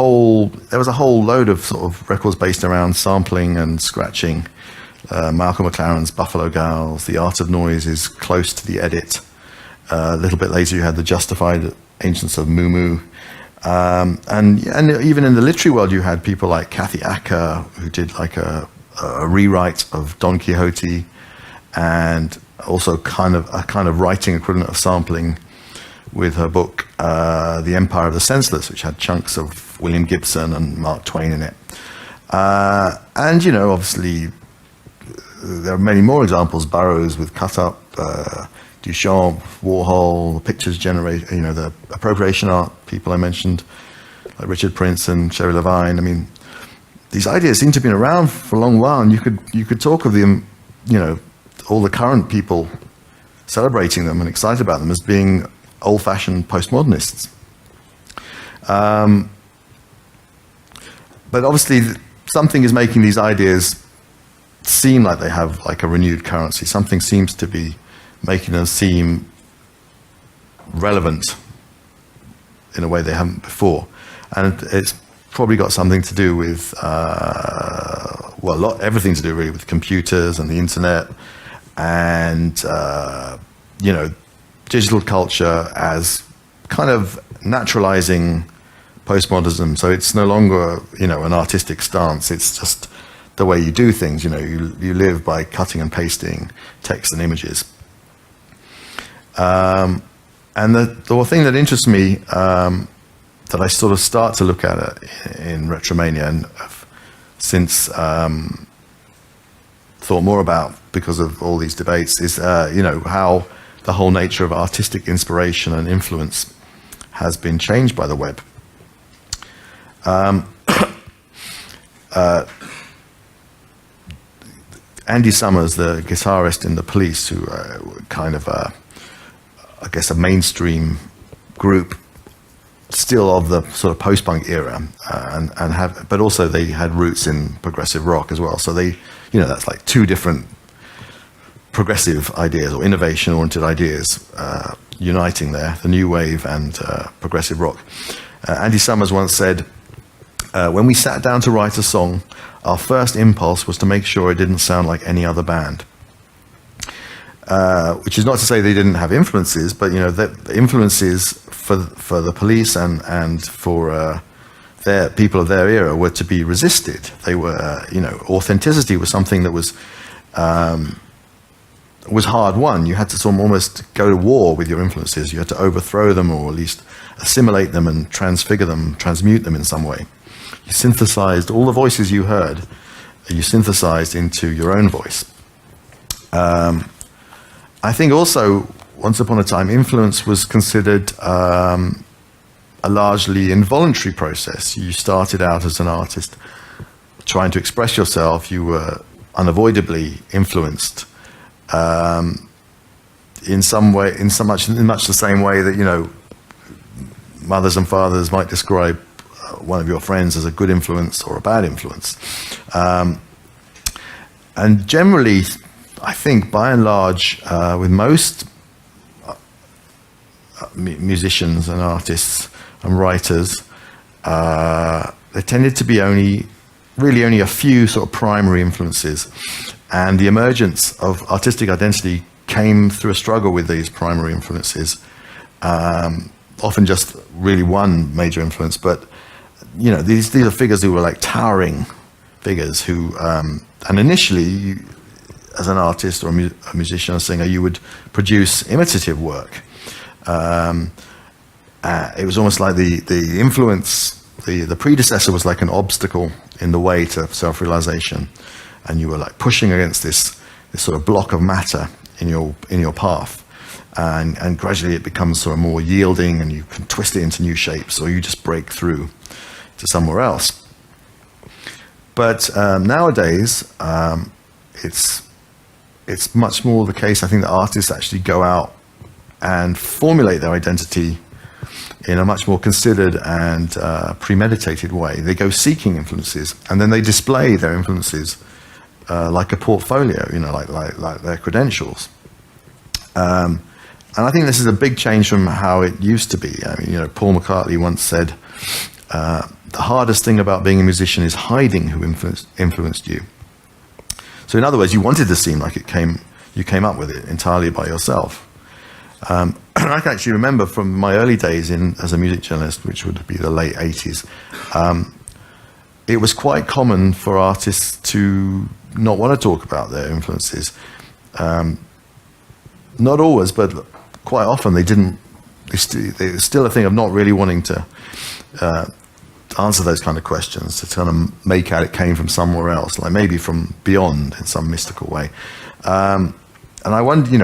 there was a whole load of sort of records based around sampling and scratching. Malcolm McLaren's Buffalo Gals, The Art of Noise is close to the edit. A little bit later you had the Justified Ancients of Moo Moo. And even in the literary world you had people like Kathy Acker, who did like a rewrite of Don Quixote, and also a kind of writing equivalent of sampling with her book, The Empire of the Senseless, which had chunks of William Gibson and Mark Twain in it. And, obviously, there are many more examples. Burroughs with Cut Up, Duchamp, Warhol, pictures generate, the appropriation art people I mentioned, like Richard Prince and Sherry Levine. I mean, these ideas seem to have been around for a long while, and you could talk of them, all the current people celebrating them and excited about them as being old-fashioned postmodernists. But obviously something is making these ideas seem like they have like a renewed currency. Something seems to be making them seem relevant in a way they haven't before. And it's probably got something to do with, everything to do really with computers and the internet and, digital culture as kind of naturalizing postmodernism. So it's no longer, an artistic stance. It's just the way you do things. You live by cutting and pasting text and images. And the thing that interests me, that I sort of start to look at it in Retromania and have since thought more about because of all these debates is, how the whole nature of artistic inspiration and influence has been changed by the web. Andy Summers, the guitarist in The Police, who kind of, I guess, a mainstream group, still of the sort of post-punk era, but also they had roots in progressive rock as well. So they, that's like two different progressive ideas or innovation-oriented ideas uniting there, the new wave and progressive rock. Andy Summers once said, when we sat down to write a song, our first impulse was to make sure it didn't sound like any other band. Which is not to say they didn't have influences, but the influences for the Police and for their people of their era were to be resisted. They were, authenticity was something that was hard won. You had to sort of almost go to war with your influences. You had to overthrow them, or at least assimilate them and transfigure them, transmute them in some way. You synthesized all the voices you heard, you synthesized into your own voice. I think also, once upon a time, influence was considered a largely involuntary process. You started out as an artist trying to express yourself. You were unavoidably influenced in much the same way that mothers and fathers might describe one of your friends as a good influence or a bad influence. And generally, I think by and large, with most musicians and artists and writers, there tended to be only a few sort of primary influences, and the emergence of artistic identity came through a struggle with these primary influences. Often just really one major influence, but these are figures who were like towering figures who, and initially, as an artist or a musician or singer, you would produce imitative work. It was almost like the influence, the predecessor was like an obstacle in the way to self-realization, and you were like pushing against this sort of block of matter in your path, and gradually it becomes sort of more yielding, and you can twist it into new shapes, or you just break through to somewhere else. But nowadays, it's much more the case, I think, that artists actually go out and formulate their identity in a much more considered and premeditated way. They go seeking influences, and then they display their influences like a portfolio, like their credentials. And I think this is a big change from how it used to be. I mean, Paul McCartney once said, the hardest thing about being a musician is hiding who influenced you. So in other words, you wanted to seem like you came up with it entirely by yourself. I can actually remember from my early days as a music journalist, which would be the late 80s, it was quite common for artists to not want to talk about their influences. Not always, but quite often they didn't. There's still a thing of not really wanting to answer those kind of questions, to kind of make out it came from somewhere else, like maybe from beyond in some mystical way. And I wondered,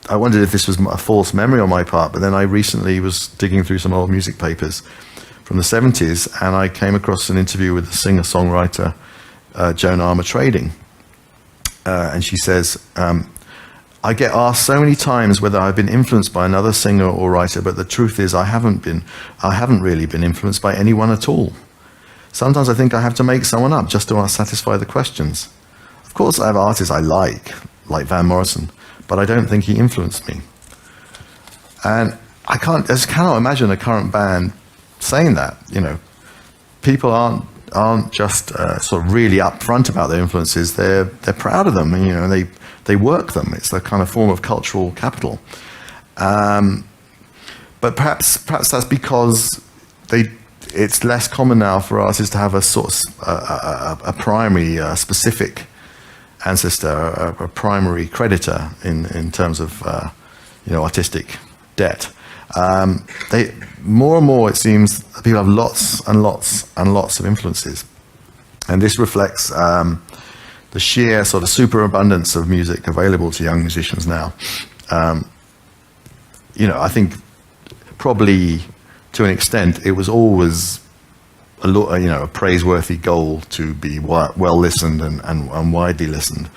I wondered if this was a false memory on my part, but then I recently was digging through some old music papers from the 70s, and I came across an interview with the singer-songwriter Joan Armatrading. And she says, I get asked so many times whether I've been influenced by another singer or writer, but the truth is I haven't really been influenced by anyone at all. Sometimes I think I have to make someone up just to satisfy the questions. Of course I have artists I like Van Morrison, but I don't think he influenced me. And I just cannot imagine a current band saying that. People aren't just sort of really upfront about their influences. They're proud of them, and they work them. It's a kind of form of cultural capital. But perhaps that's because it's less common now for artists to have a sort of a primary, specific ancestor, a primary creditor in terms of artistic debt. More and more, it seems, people have lots and lots and lots of influences, and this reflects the sheer sort of superabundance of music available to young musicians now. I think probably to an extent it was always a praiseworthy goal to be well listened and widely listened,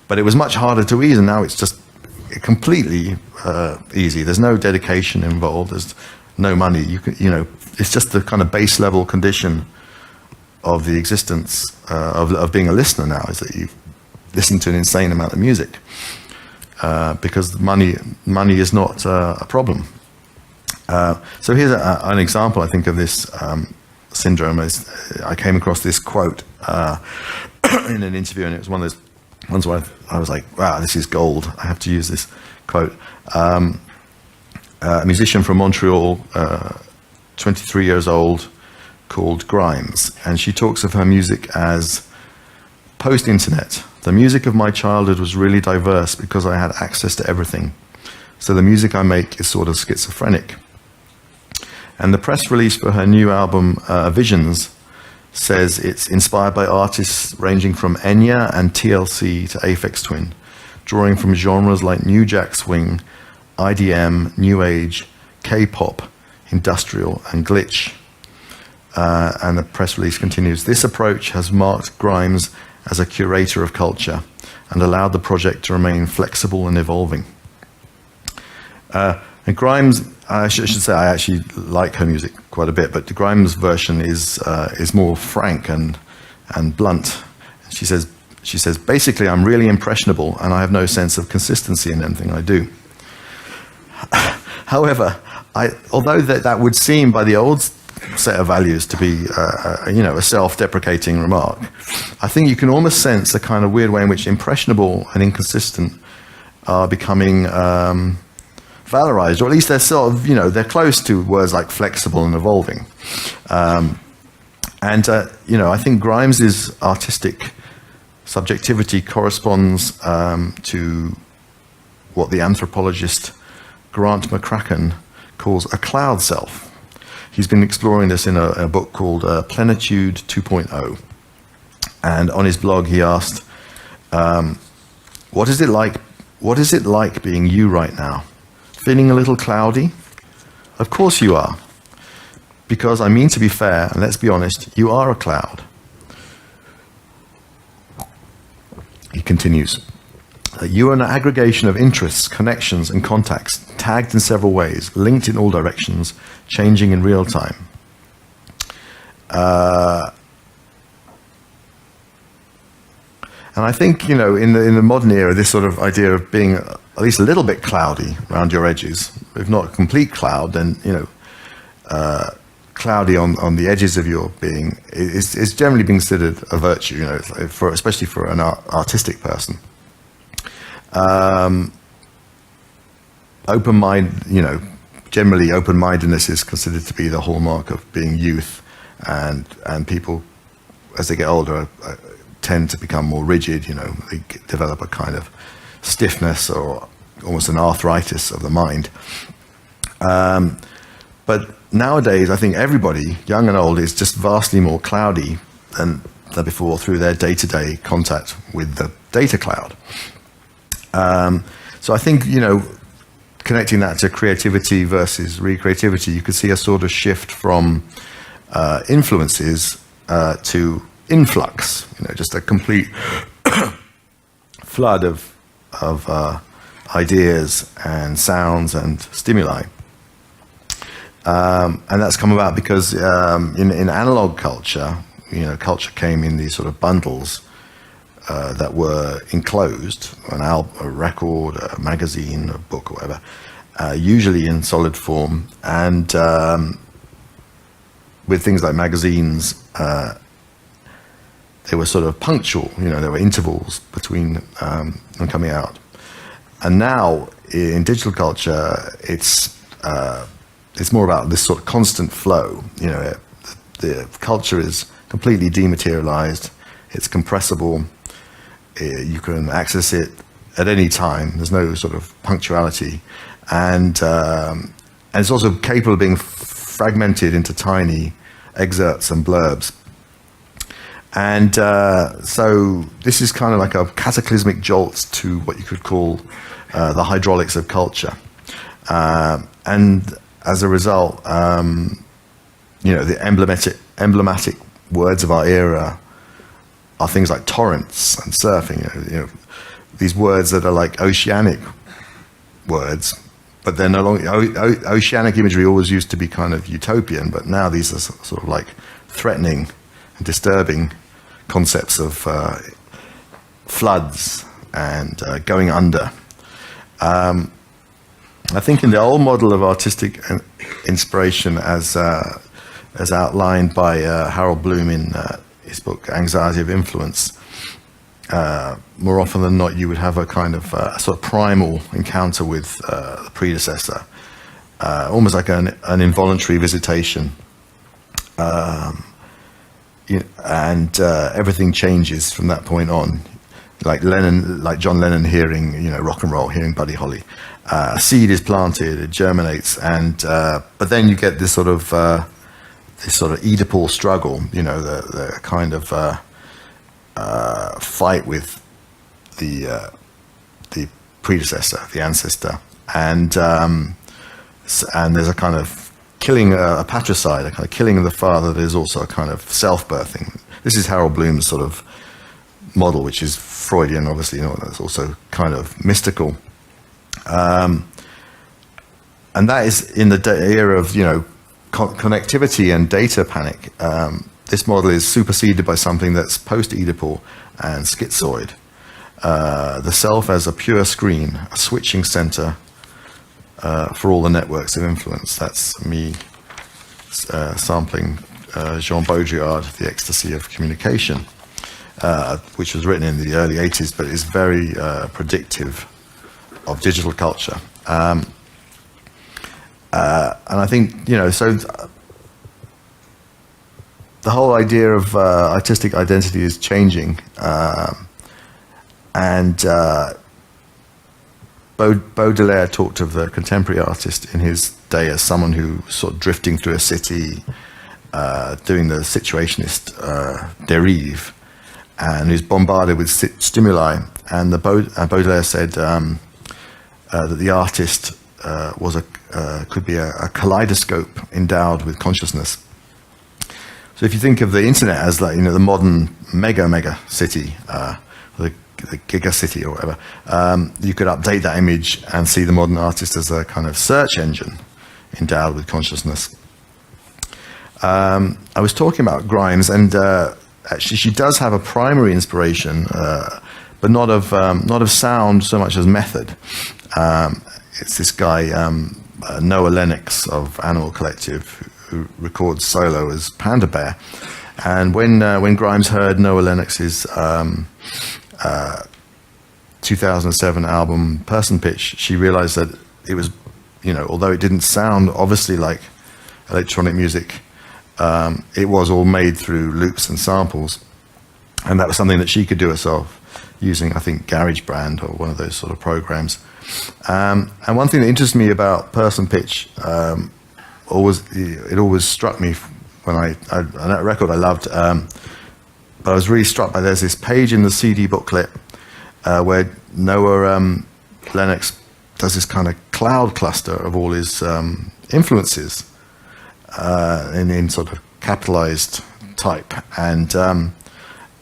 but it was much harder to ease, and now it's just completely easy. There's no dedication involved. There's no money. It's just the kind of base level condition of the existence of being a listener now, is that you listen to an insane amount of music because money is not a problem. So here's an example, I think, of this syndrome. I came across this quote in an interview, and it was one of those ones where I was like, wow, this is gold. I have to use this quote. A musician from Montreal, 23 years old, called Grimes, and she talks of her music as post-internet. The music of my childhood was really diverse because I had access to everything. So the music I make is sort of schizophrenic. And the press release for her new album, Visions, says it's inspired by artists ranging from Enya and TLC to Aphex Twin, drawing from genres like New Jack Swing, IDM, New Age, K-pop, industrial, and glitch. And the press release continues, this approach has marked Grimes as a curator of culture and allowed the project to remain flexible and evolving. And Grimes, I should say, I actually like her music quite a bit, but the Grimes version is more frank and blunt. She says, basically, I'm really impressionable and I have no sense of consistency in anything I do. However, although that would seem by the old set of values to be, a self-deprecating remark. I think you can almost sense the kind of weird way in which impressionable and inconsistent are becoming valorized, or at least they're sort of, they're close to words like flexible and evolving. I think Grimes's artistic subjectivity corresponds to what the anthropologist Grant McCracken calls a cloud self. He's been exploring this in a book called Plenitude 2.0. And on his blog, he asked, what is it like being you right now? Feeling a little cloudy? Of course you are. Because I mean to be fair, and let's be honest, you are a cloud. He continues, you are an aggregation of interests, connections, and contacts, tagged in several ways, linked in all directions, changing in real time. And I think, in the modern era, this sort of idea of being at least a little bit cloudy around your edges, if not a complete cloud, then, cloudy on the edges of your being is generally being considered a virtue, especially for an artistic person. Generally open-mindedness is considered to be the hallmark of being youth, and people, as they get older, tend to become more rigid. They develop a kind of stiffness or almost an arthritis of the mind. But nowadays, I think everybody, young and old, is just vastly more cloudy than before through their day-to-day contact with the data cloud. So I think, connecting that to creativity versus recreativity, you could see a sort of shift from influences to influx, just a complete flood of ideas and sounds and stimuli. And that's come about because in analog culture, culture came in these sort of bundles that were enclosed, a record, a magazine, a book, or whatever, usually in solid form. And with things like magazines, they were sort of punctual, there were intervals between them coming out. And now in digital culture, it's more about this sort of constant flow. The culture is completely dematerialized, it's compressible, you can access it at any time, there's no sort of punctuality, and it's also capable of being fragmented into tiny excerpts and blurbs. And so this is kind of like a cataclysmic jolt to what you could call the hydraulics of culture. And as a result, the emblematic words of our era are things like torrents and surfing. These words that are like oceanic words, but they're no longer. Oceanic imagery always used to be kind of utopian, but now these are sort of like threatening and disturbing concepts of floods and going under. I think in the old model of artistic inspiration, as outlined by Harold Bloom in his book Anxiety of Influence, more often than not you would have a kind of sort of primal encounter with the predecessor, almost like an involuntary visitation, and everything changes from that point on. Like John Lennon hearing, rock and roll, hearing Buddy Holly. A seed is planted, it germinates, and but then you get this sort of Oedipal struggle, the kind of fight with the predecessor, the ancestor, and there's a kind of killing, a patricide, a kind of killing of the father. There's also a kind of self-birthing. This is Harold Bloom's sort of model, which is Freudian, obviously. That's also kind of mystical. And that is in the era of connectivity and data panic. This model is superseded by something that's post-Oedipal and schizoid. The self as a pure screen, a switching center for all the networks of influence. That's me sampling Jean Baudrillard, The Ecstasy of Communication, which was written in the early 80s, but is very predictive of digital culture. And I think, so the whole idea of artistic identity is changing. And Baudelaire talked of the contemporary artist in his day as someone who was sort of drifting through a city, doing the situationist dérive, and who's bombarded with stimuli. And Baudelaire said that the artist could be a kaleidoscope endowed with consciousness. So if you think of the internet as like, the modern mega city, the giga city or whatever, you could update that image and see the modern artist as a kind of search engine endowed with consciousness. I was talking about Grimes, and actually she does have a primary inspiration, but not of sound so much as method. It's this guy, Noah Lennox of Animal Collective, who records solo as Panda Bear. And when Grimes heard Noah Lennox's 2007 album Person Pitch, she realized that it was, although it didn't sound obviously like electronic music, it was all made through loops and samples. And that was something that she could do herself using, I think, GarageBand or one of those sort of programs. And one thing that interests me about Person Pitch, it always struck me when that record I loved, but I was really struck by, there's this page in the CD booklet where Noah Lennox does this kind of cloud cluster of all his influences in sort of capitalized type, and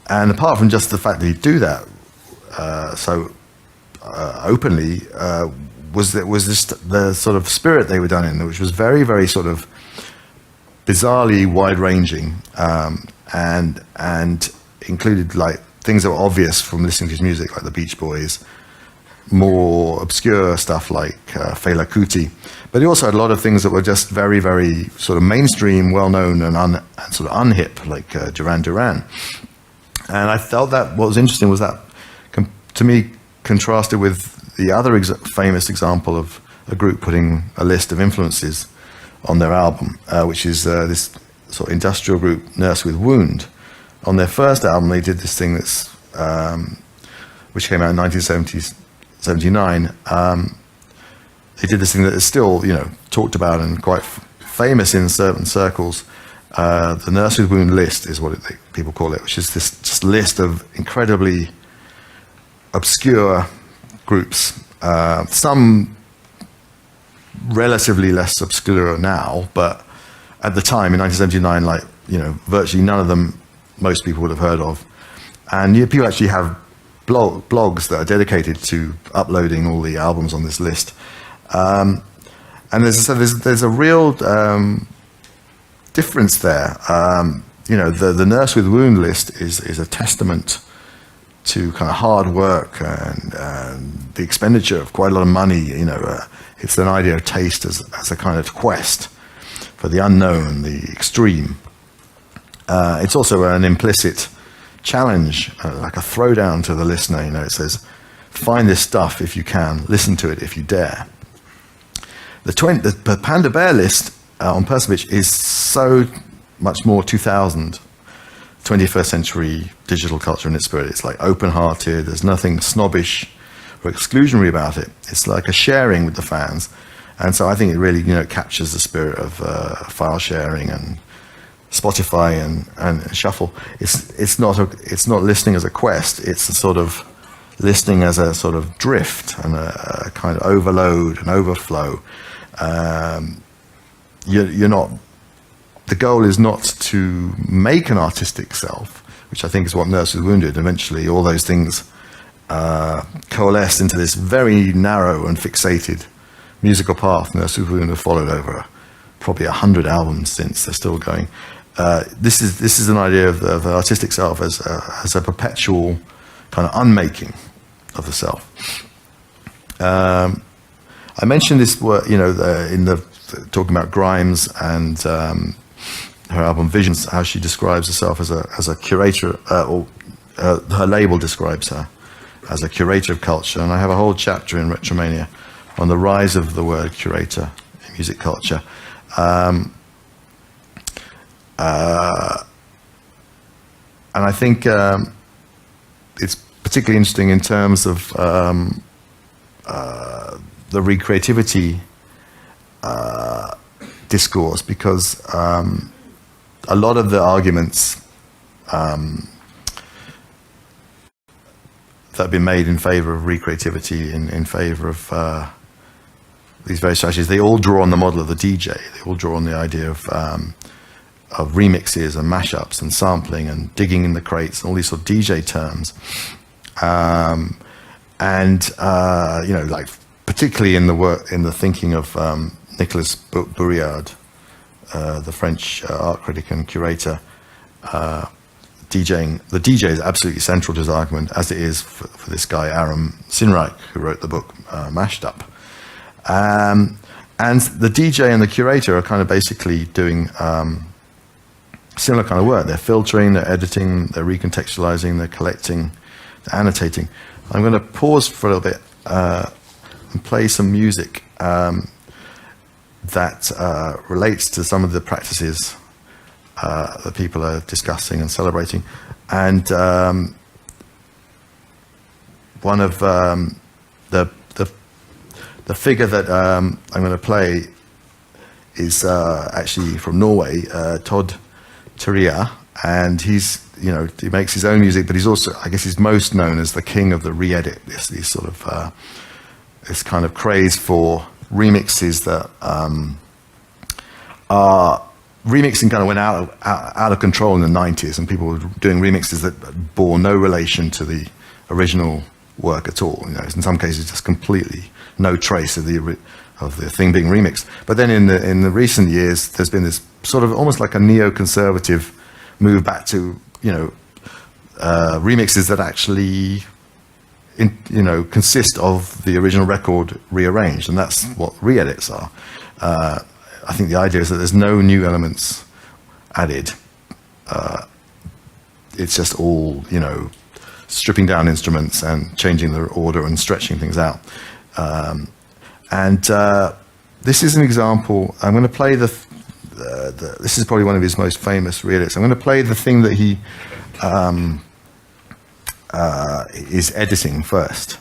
apart from just the fact that he'd do that so openly, was this the sort of spirit they were done in, which was very, very sort of bizarrely wide-ranging, and included like things that were obvious from listening to his music, like the Beach Boys, more obscure stuff like Fela Kuti, but he also had a lot of things that were just very, very sort of mainstream, well-known and sort of unhip, like Duran Duran. And I felt that what was interesting was that, to me, contrasted with the other famous example of a group putting a list of influences on their album, which is this sort of industrial group, Nurse with Wound. On their first album, they did this thing which came out in 1979. They did this thing that is still, talked about and quite famous in certain circles. The Nurse with Wound list is what people call it, which is this just list of incredibly obscure groups. Some relatively less obscure now, but at the time in 1979, virtually none of them most people would have heard of. And people actually have blogs that are dedicated to uploading all the albums on this list. And there's a real difference there. The Nurse with Wound list is a testament to kind of hard work and the expenditure of quite a lot of money. It's an idea of taste as a kind of quest for the unknown, the extreme. It's also an implicit challenge, like a throwdown to the listener. It says, find this stuff if you can, listen to it if you dare. The Panda Bear list on Person Pitch is so much more 2000, 21st century digital culture in its spirit. It's like open-hearted, there's nothing snobbish or exclusionary about it. It's like a sharing with the fans. And so I think it really, captures the spirit of file sharing and Spotify and Shuffle. It's not listening as a quest. It's a sort of listening as a sort of drift and a kind of overload and overflow. You're not. The goal is not to make an artistic self, which I think is what Nurse with Wound did. Eventually, all those things coalesced into this very narrow and fixated musical path. Nurse with Wound have followed over probably 100 albums since. They're still going. This is an idea of the artistic self as a perpetual kind of unmaking of the self. I mentioned this work, in the talking about Grimes and her album Visions, how she describes herself as a curator, or her label describes her as a curator of culture. And I have a whole chapter in Retromania on the rise of the word curator in music culture. And I think it's particularly interesting in terms of the recreativity discourse, because a lot of the arguments that have been made in favor of recreativity, in favor of these various strategies, they all draw on the model of the DJ. They all draw on the idea of remixes and mashups and sampling and digging in the crates and all these sort of DJ terms. You know, like particularly in the work, in the thinking of Nicolas Bourriard, the French art critic and curator. The DJ is absolutely central to his argument, as it is for this guy Aram Sinreich, who wrote the book Mashed Up. And the DJ and the curator are kind of basically doing similar kind of work. They're filtering, they're editing, they're recontextualizing, they're collecting, they're annotating. I'm going to pause for a little bit and play some music that relates to some of the practices that people are discussing and celebrating. And one of the figure that I'm going to play is actually from Norway, Todd Terje, and he's, you know, he makes his own music, but he's also, I guess, he's most known as the king of the re-edit. These sort of this kind of craze for remixes that are remixing kind of went out of control in the 90s, and people were doing remixes that bore no relation to the original work at all. You know, in some cases, just completely no trace of the thing being remixed. But then in the recent years, there's been this sort of almost like a neoconservative move back to, you know, remixes that actually, you know, consist of the original record rearranged, and that's what re-edits are. I think the idea is that there's no new elements added. It's just all, you know, stripping down instruments and changing their order and stretching things out. This is an example. I'm going to play this is probably one of his most famous re-edits. I'm going to play the thing that he is editing first,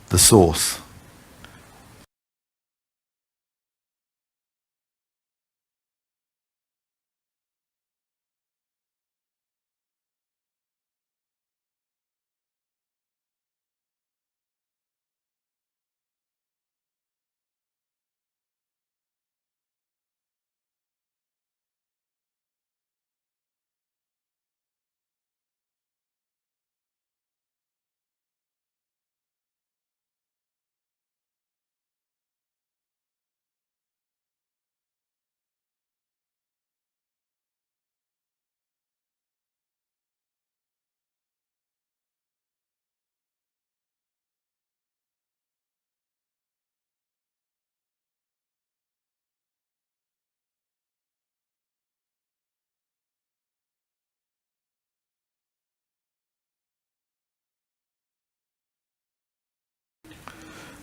the source.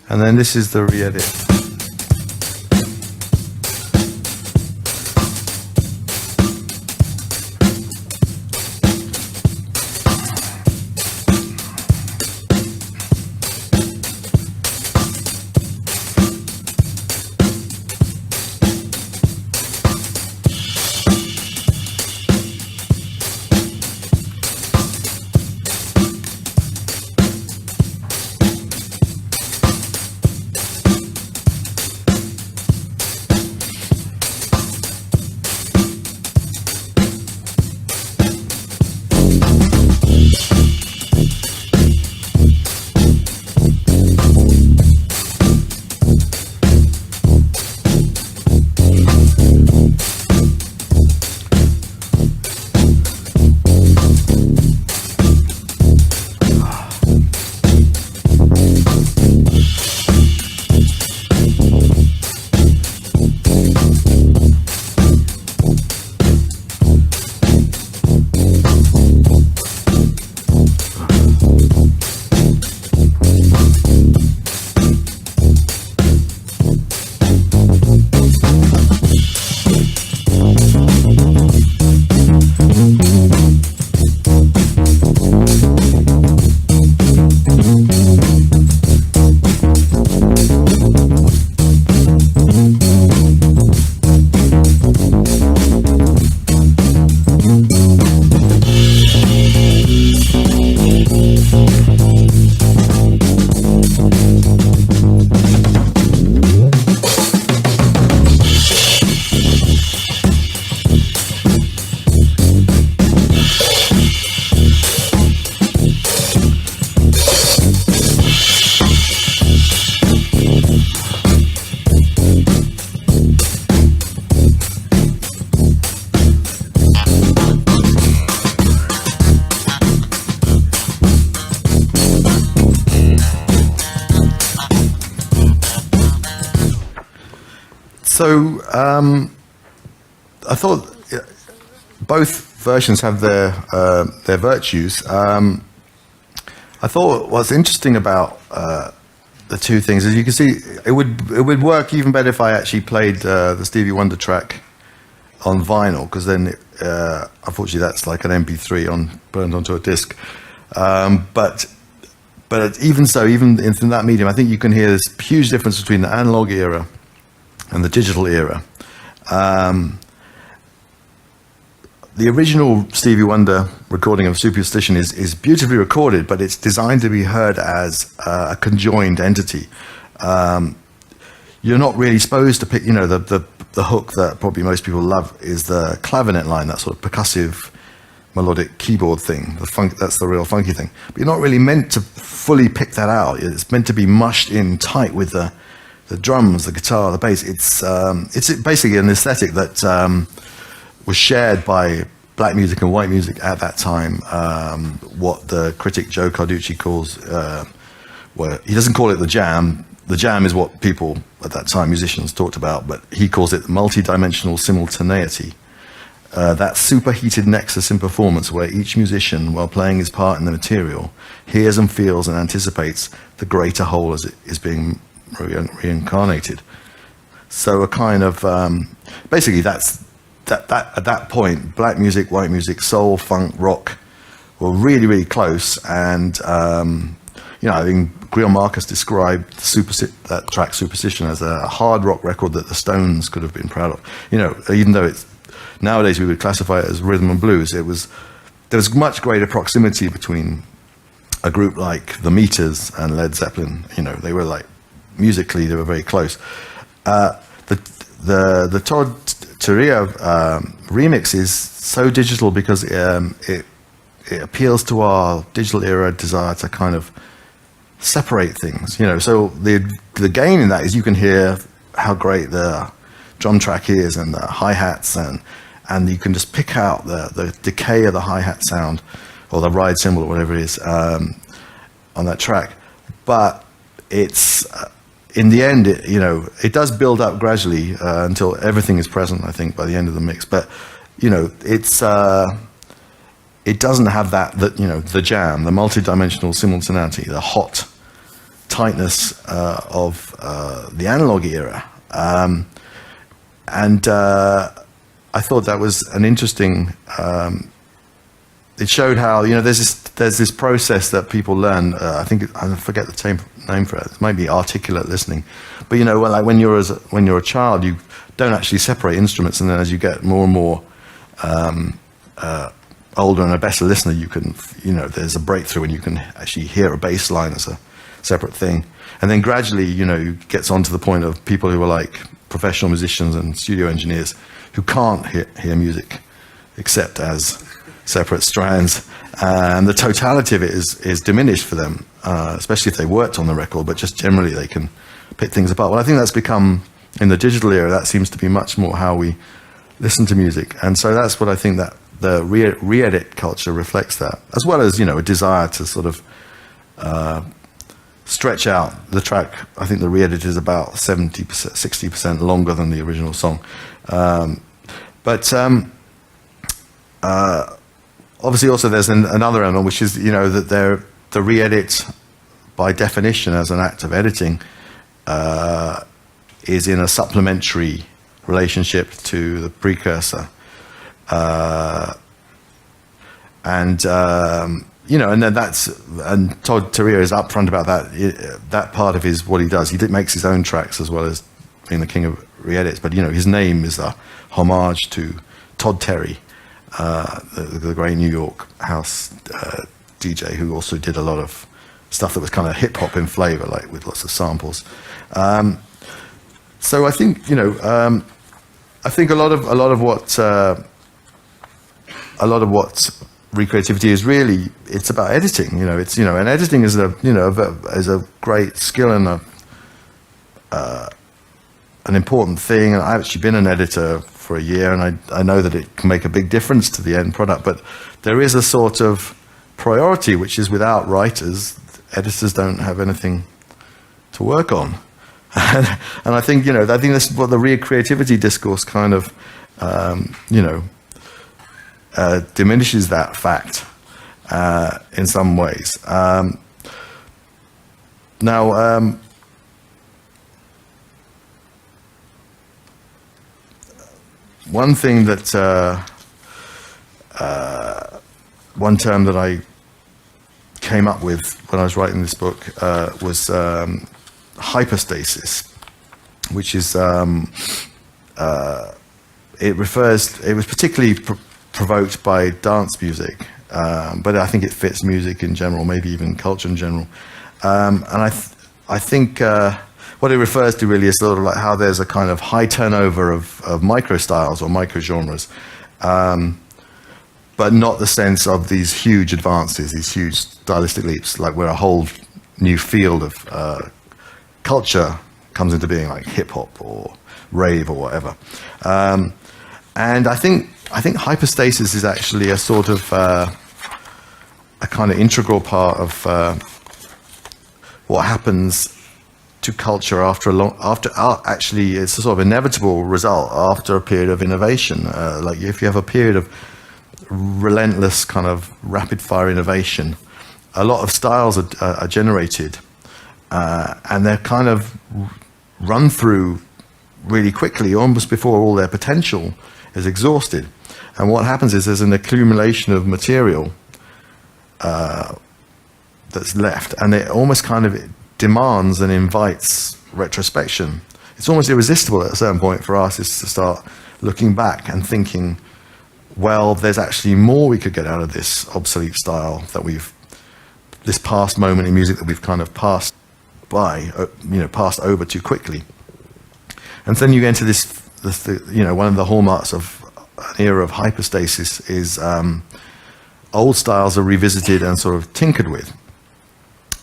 And then this is the re-edit. So I thought both versions have their virtues. I thought what's interesting about the two things is you can see it would work even better if I actually played the Stevie Wonder track on vinyl, because then unfortunately that's like an MP3 burned onto a disc. But even so, even in that medium, I think you can hear this huge difference between the analog era and the digital era. The original Stevie Wonder recording of Superstition is beautifully recorded, but it's designed to be heard as a conjoined entity. You're not really supposed to pick, the hook that probably most people love is the clavinet line, that sort of percussive melodic keyboard thing. That's the real funky thing. But you're not really meant to fully pick that out. It's meant to be mushed in tight with the drums, the guitar, the bass. It's basically an aesthetic that was shared by black music and white music at that time. What the critic Joe Carducci calls, well, he doesn't call it the jam. The jam is what people at that time, musicians, talked about, but he calls it multi-dimensional simultaneity. That superheated nexus in performance where each musician, while playing his part in the material, hears and feels and anticipates the greater whole as it is being reincarnated. So a kind of, basically that at that point, black music, white music, soul, funk, rock were really, really close. And, I think Greil Marcus described that track Superstition as a hard rock record that the Stones could have been proud of. Even though nowadays we would classify it as rhythm and blues, there was much greater proximity between a group like the Meters and Led Zeppelin. They were musically, they were very close. The Todd Terrea remix is so digital because it appeals to our digital era desire to kind of separate things, So the gain in that is you can hear how great the drum track is and the hi-hats and you can just pick out the decay of the hi-hat sound or the ride cymbal or whatever it is on that track. But it's in the end, it does build up gradually until everything is present, I think, by the end of the mix. But it doesn't have the jam, the multi-dimensional simultaneity, the hot tightness of the analog era. And I thought that was an interesting. It showed how there's this process that people learn. I forget the name for it. It might be articulate listening, but when you're a child, you don't actually separate instruments, and then as you get more and more older and a better listener, you can there's a breakthrough and you can actually hear a bass line as a separate thing, and then gradually it gets on to the point of people who are like professional musicians and studio engineers who can't hear music except as separate strands, and the totality of it is diminished for them, especially if they worked on the record, but just generally they can pick things apart. Well, I think that's become, in the digital era, that seems to be much more how we listen to music, and so that's what I think that the re-edit culture reflects that, as well as a desire to sort of stretch out the track. I think the re-edit is about 70%, 60% longer than the original song, but obviously also there's another element, which is that the re-edit by definition as an act of editing is in a supplementary relationship to the precursor, and then and Todd Terrea is upfront about that part of what he does. He makes his own tracks as well as being the king of re-edits, but his name is a homage to Todd Terry, the great New York house DJ who also did a lot of stuff that was kind of hip hop in flavor, with lots of samples. So I think I think a lot of what recreativity is really, it's about editing. And editing is a great skill and an important thing. And I've actually been an editor for a year, and I know that it can make a big difference to the end product. But there is a sort of priority, which is without writers, editors don't have anything to work on. And I think, I think that's what the creativity discourse kind of, diminishes that fact in some ways. Now, one thing that, one term that I came up with when I was writing this book was hyperstasis, which is, it was particularly provoked by dance music, but I think it fits music in general, maybe even culture in general. And I think what it refers to really is sort of like how there's a kind of high turnover of micro styles or micro genres, but not the sense of these huge advances, these huge stylistic leaps, like where a whole new field of culture comes into being, like hip hop or rave or whatever. And I think hyperstasis is actually a sort of a kind of integral part of what happens to culture actually it's a sort of inevitable result after a period of innovation. Like if you have a period of relentless kind of rapid fire innovation, a lot of styles are generated, and they're kind of run through really quickly, almost before all their potential is exhausted. And what happens is there's an accumulation of material that's left, and it almost kind of demands and invites retrospection. It's almost irresistible at a certain point for artists to start looking back and thinking, well, there's actually more we could get out of this obsolete style that this past moment in music that we've kind of passed by, passed over too quickly. And then you get into this, one of the hallmarks of an era of hyperstasis is old styles are revisited and sort of tinkered with.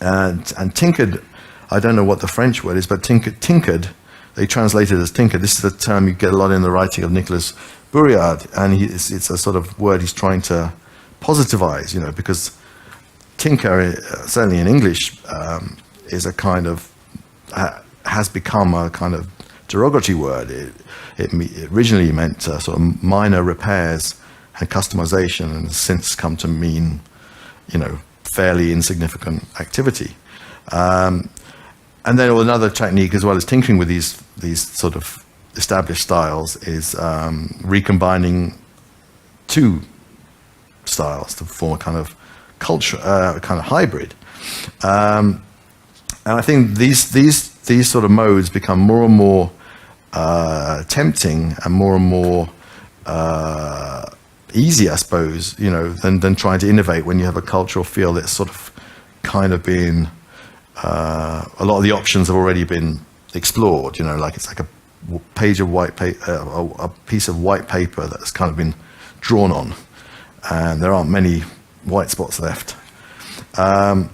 And tinkered, I don't know what the French word is, but tinkered, they translate it as tinkered. This is a term you get a lot in the writing of Nicolas Bourriard, and it's a sort of word he's trying to positivize, because tinker, certainly in English, is a kind of, has become a kind of derogatory word. It originally meant sort of minor repairs and customization, and has since come to mean, fairly insignificant activity. And then another technique, as well as tinkering with these sort of established styles, is recombining two styles to form a kind of culture, kind of hybrid. And I think these sort of modes become more and more tempting and more easy, I suppose, than trying to innovate when you have a cultural field that's sort of kind of been, a lot of the options have already been explored, like it's like a page of white paper, a piece of white paper that's kind of been drawn on, and there aren't many white spots left. And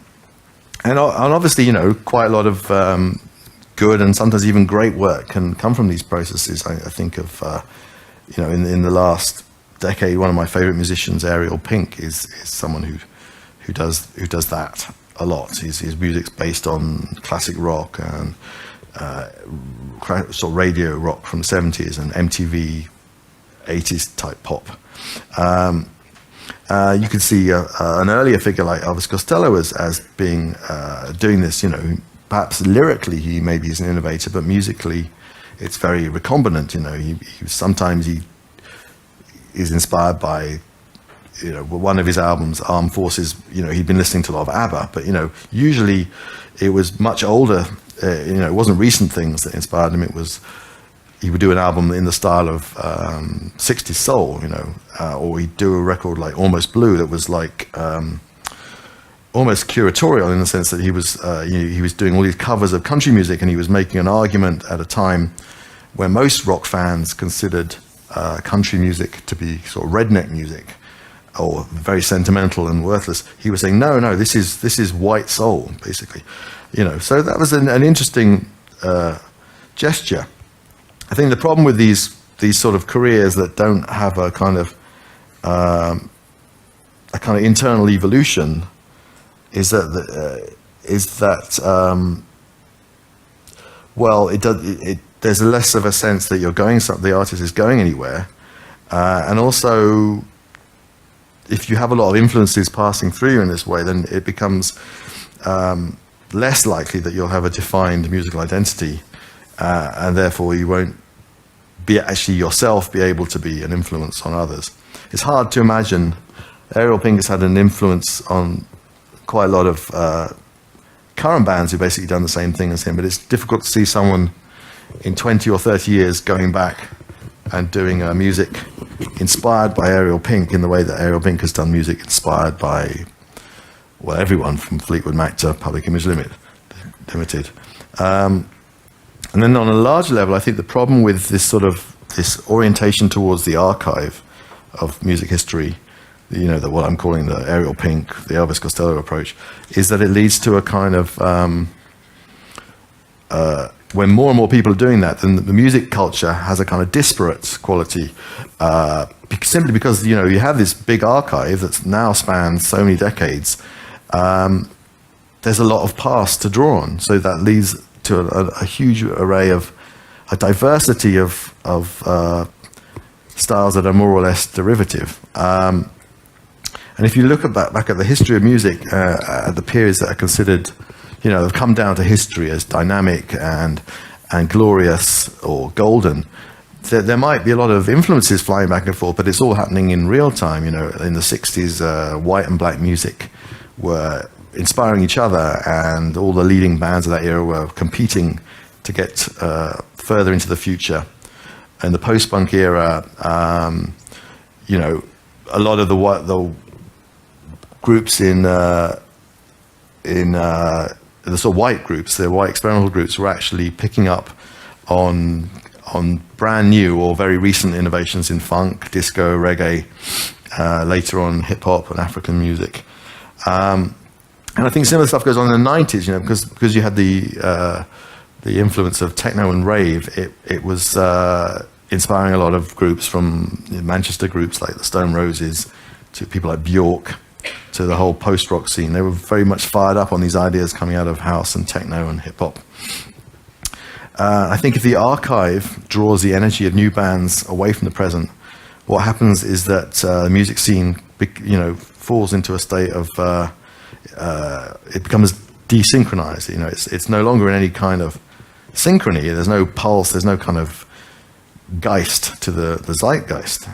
obviously, quite a lot of good and sometimes even great work can come from these processes. I think of, in the last decade, one of my favorite musicians, Ariel Pink, is someone who does that a lot. His music's based on classic rock and sort of radio rock from the 70s and MTV 80s type pop. You can see an earlier figure like Elvis Costello as being doing this. Perhaps lyrically he maybe is an innovator, but musically it's very recombinant. Sometimes he is inspired by, one of his albums, Armed Forces. He'd been listening to a lot of ABBA, but usually it was much older. It wasn't recent things that inspired him. It was, he would do an album in the style of 60s soul, or he'd do a record like Almost Blue that was like almost curatorial in the sense that he was doing all these covers of country music, and he was making an argument at a time where most rock fans considered country music to be sort of redneck music or very sentimental and worthless. He was saying, no, this is white soul, basically. So that was an interesting gesture. I think the problem with these sort of careers that don't have a kind of internal evolution is that well, there's less of a sense that the artist is going anywhere, and also, if you have a lot of influences passing through you in this way, then it becomes less likely that you'll have a defined musical identity, and therefore you won't be actually yourself be able to be an influence on others. It's hard to imagine. Ariel Pink has had an influence on quite a lot of current bands who've basically done the same thing as him, but it's difficult to see someone in 20 or 30 years going back and doing music inspired by Ariel Pink in the way that Ariel Pink has done music inspired by, well, everyone from Fleetwood Mac to Public Image Limited. And then on a larger level, I think the problem with this orientation towards the archive of music history, what I'm calling the Ariel Pink, the Elvis Costello approach, is that it leads to a kind of, when more and more people are doing that, then the music culture has a kind of disparate quality, simply because, you have this big archive that now spans so many decades. There's a lot of past to draw on, so that leads to a huge array of a diversity of styles that are more or less derivative. And if you look back at the history of music, at the periods that are considered, have come down to history as dynamic and glorious or golden, there might be a lot of influences flying back and forth, but it's all happening in real time. In the 60s, white and black music were inspiring each other, and all the leading bands of that era were competing to get further into the future. In the post-punk era, a lot of the groups in the sort of white groups, the white experimental groups, were actually picking up on brand new or very recent innovations in funk, disco, reggae, later on hip hop and African music. And I think similar stuff goes on in the 90s, because you had the influence of techno and rave. It was inspiring a lot of groups, from Manchester groups like the Stone Roses to people like Bjork, to the whole post-rock scene. They were very much fired up on these ideas coming out of house and techno and hip-hop. I think if the archive draws the energy of new bands away from the present, what happens is that the music scene, falls into a state of it becomes desynchronized. It's no longer in any kind of synchrony. There's no pulse. There's no kind of geist to the zeitgeist.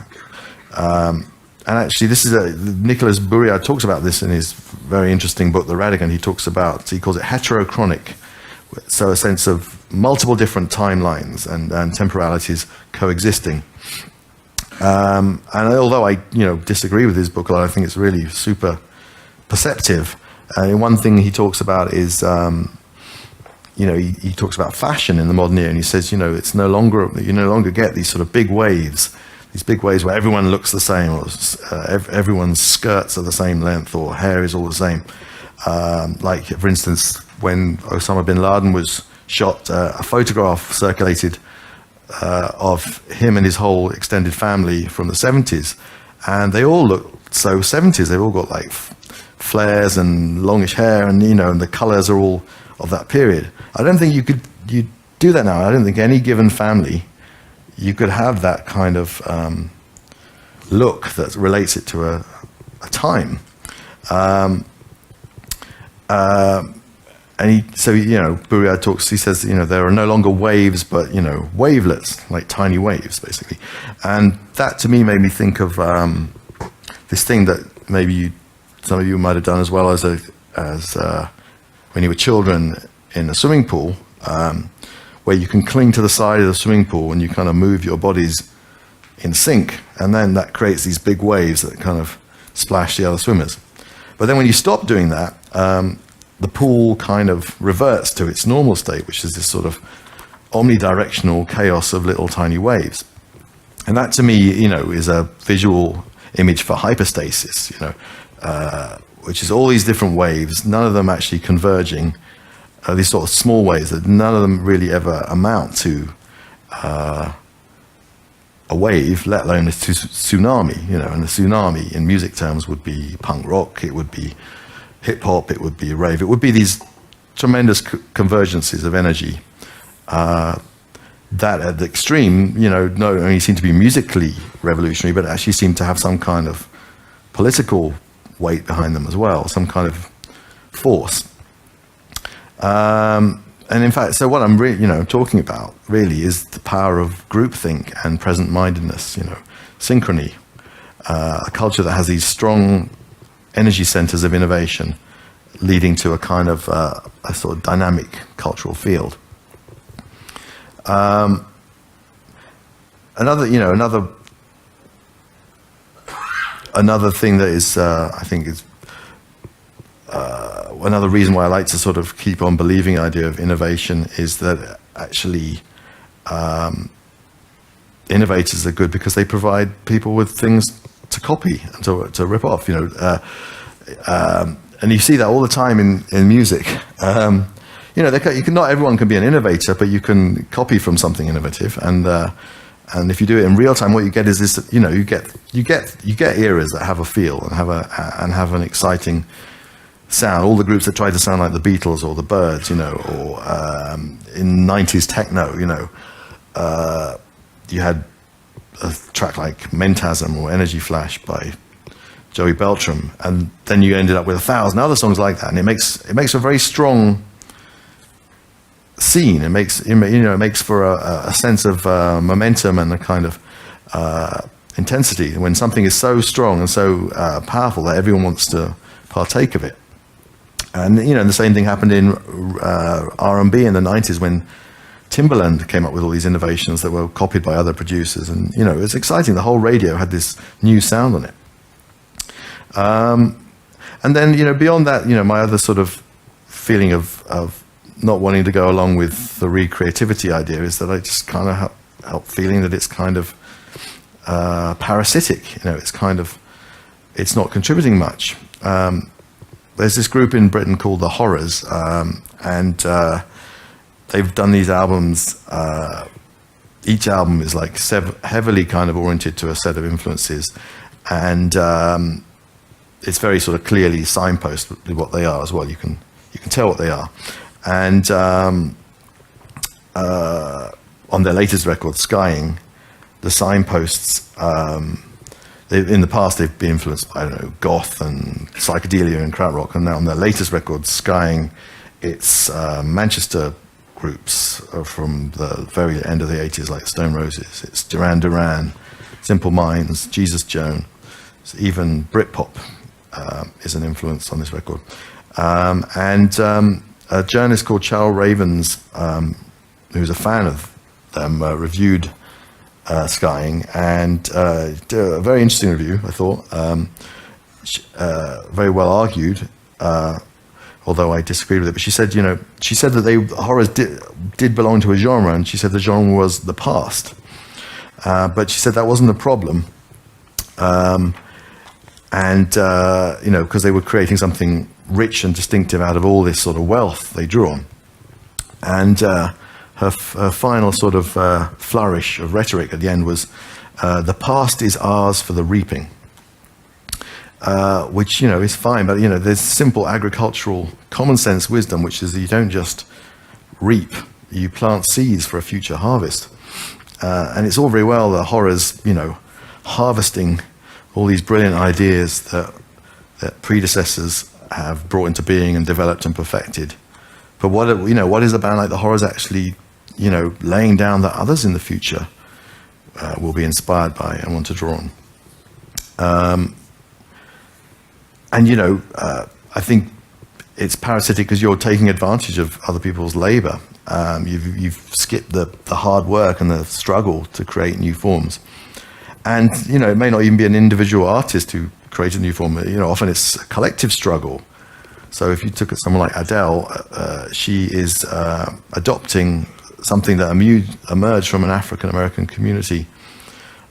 And actually, this is Nicolas Bourriade talks about this in his very interesting book, The Radigan. He calls it heterochronic. So a sense of multiple different timelines and temporalities coexisting. And although I disagree with his book a lot, I think it's really super perceptive. One thing he talks about is, he talks about fashion in the modern era, and he says, it's no longer get these sort of big waves where everyone looks the same, or everyone's skirts are the same length, or hair is all the same. Like, for instance, when Osama bin Laden was shot, a photograph circulated of him and his whole extended family from the 70s, and they all looked so 70s. They've all got like flares and longish hair, and and the colors are all of that period. I don't think you do that now. I don't think any given family you could have that kind of look that relates it to a time. And Bourriade talks, he says, there are no longer waves, but, wavelets, like tiny waves, basically. And that, to me, made me think of this thing that maybe some of you might have done as well as when you were children in a swimming pool, where you can cling to the side of the swimming pool and you kind of move your bodies in sync. And then that creates these big waves that kind of splash the other swimmers. But then when you stop doing that, the pool kind of reverts to its normal state, which is this sort of omnidirectional chaos of little tiny waves. And that, to me, is a visual image for hyperstasis, which is all these different waves, none of them actually converging, these sort of small waves that none of them really ever amount to a wave, let alone a tsunami, and a tsunami in music terms would be punk rock, it would be hip hop, it would be rave, it would be these tremendous convergences of energy. that at the extreme, not only seemed to be musically revolutionary, but actually seemed to have some kind of political weight behind them as well, some kind of force. And in fact, so what I'm talking about really is the power of groupthink and present-mindedness, synchrony, a culture that has these strong energy centers of innovation leading to a kind of a sort of dynamic cultural field. Another thing that is, I think is another reason why I like to sort of keep on believing the idea of innovation is that actually innovators are good because they provide people with things to copy and to rip off, and you see that all the time in music. Not everyone can be an innovator, but you can copy from something innovative, and if you do it in real time, what you get is this. You get eras that have a feel and have an exciting sound. All the groups that tried to sound like the Beatles or the Byrds, or in '90s techno, you had a track like Mentasm or Energy Flash by Joey Beltram, and then you ended up with 1,000 other songs like that, and it makes a very strong scene. It makes for a sense of momentum and a kind of intensity when something is so strong and so powerful that everyone wants to partake of it. And the same thing happened in R&B in the 90s when Timbaland came up with all these innovations that were copied by other producers, and it was exciting. The whole radio had this new sound on it. And then beyond that, my other sort of feeling of not wanting to go along with the recreativity idea is that I just kind of help feeling that it's kind of parasitic. It's not contributing much. There's this group in Britain called the Horrors, and they've done these albums. Each album is like heavily kind of oriented to a set of influences, and it's very sort of clearly signposted what they are as well. You can tell what they are. And on their latest record, Skying, the signposts, in the past they've been influenced by, goth and psychedelia and krautrock, and now on their latest record, Skying, it's Manchester groups from the very end of the 80s, like Stone Roses. It's Duran Duran, Simple Minds, Jesus Jones, even Britpop is an influence on this record. A journalist called Charles Ravens, who's a fan of them, reviewed Skying, and did a very interesting review, I thought. Very well argued, although I disagreed with it. But she said that horrors did belong to a genre, and she said the genre was the past. But she said that wasn't the problem. Because they were creating something rich and distinctive out of all this sort of wealth they drew on. And her final sort of flourish of rhetoric at the end was, the past is ours for the reaping, which, is fine, but, there's simple agricultural common sense wisdom, which is that you don't just reap, you plant seeds for a future harvest. And it's all very well the Horrors, harvesting all these brilliant ideas that predecessors have brought into being and developed and perfected. But what is a band like the Horrors actually, laying down that others in the future will be inspired by and want to draw on. I think it's parasitic because you're taking advantage of other people's labor. You've skipped the hard work and the struggle to create new forms. And, it may not even be an individual artist who created a new form. Often it's a collective struggle. So if you took someone like Adele, she is adopting something that emerged from an African-American community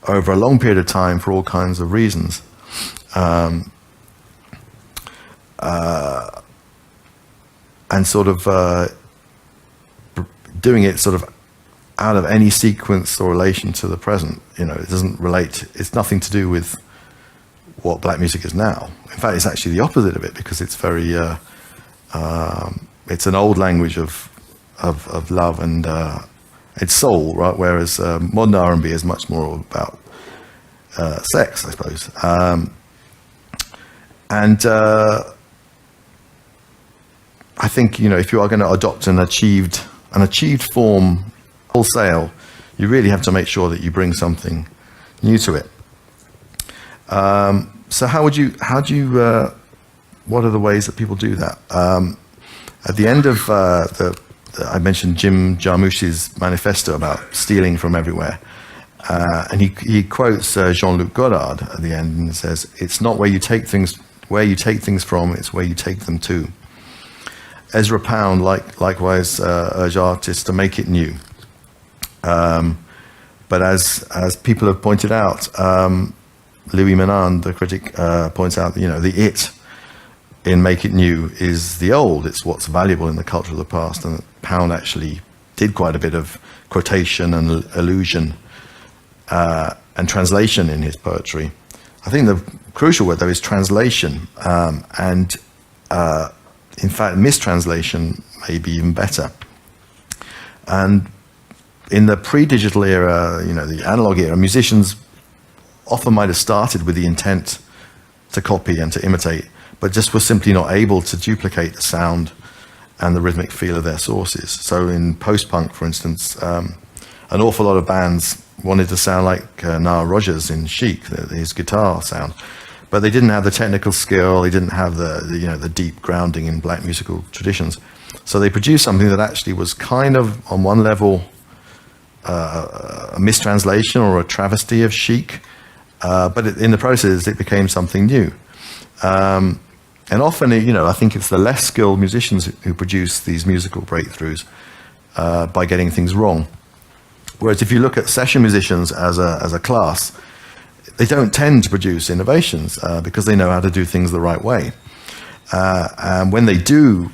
over a long period of time for all kinds of reasons. And sort of doing it sort of out of any sequence or relation to the present. It doesn't relate, it's nothing to do with what black music is now. In fact, it's actually the opposite of it, because it's very, it's an old language of of love and it's soul, right? Whereas modern R&B is much more about sex, I suppose. I think, you know, if you are going to adopt an achieved form wholesale, you really have to make sure that you bring something new to it. So what are the ways that people do that? At the end of I mentioned Jim Jarmusch's manifesto about stealing from everywhere. And he quotes Jean-Luc Godard at the end and says, "It's not where you take things from, it's where you take them to." Ezra Pound likewise urged artists to make it new. But as people have pointed out, Louis Menand, the critic, points out, you know, the it in Make It New is the old. It's what's valuable in the culture of the past. And Pound actually did quite a bit of quotation and allusion and translation in his poetry. I think the crucial word, though, is translation. In fact, mistranslation may be even better. And in the pre-digital era, you know, the analog era, musicians often might have started with the intent to copy and to imitate, but just were simply not able to duplicate the sound and the rhythmic feel of their sources. So in post-punk, for instance, an awful lot of bands wanted to sound like Nile Rodgers in Chic, his guitar sound, but they didn't have the technical skill, they didn't have the deep grounding in black musical traditions. So they produced something that actually was kind of, on one level, a mistranslation or a travesty of Chic, but in the process it became something new. And often, you know, I think it's the less skilled musicians who produce these musical breakthroughs by getting things wrong. Whereas if you look at session musicians as a class, they don't tend to produce innovations because they know how to do things the right way. And when they do,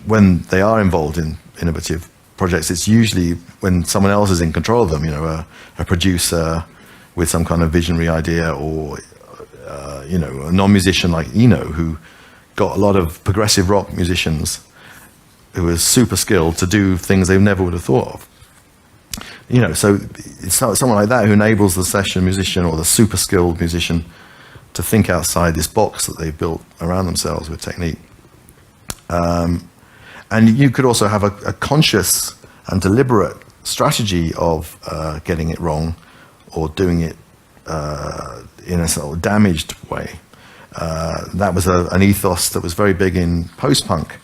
when they are involved in innovative projects, it's usually when someone else is in control of them, you know, a producer with some kind of visionary idea, or you know, a non-musician like Eno, who got a lot of progressive rock musicians who were super skilled to do things they never would have thought of. You know, so it's someone like that who enables the session musician or the super skilled musician to think outside this box that they've built around themselves with technique. And you could also have a conscious and deliberate strategy of getting it wrong or doing it in a sort of damaged way. That was an ethos that was very big in post-punk.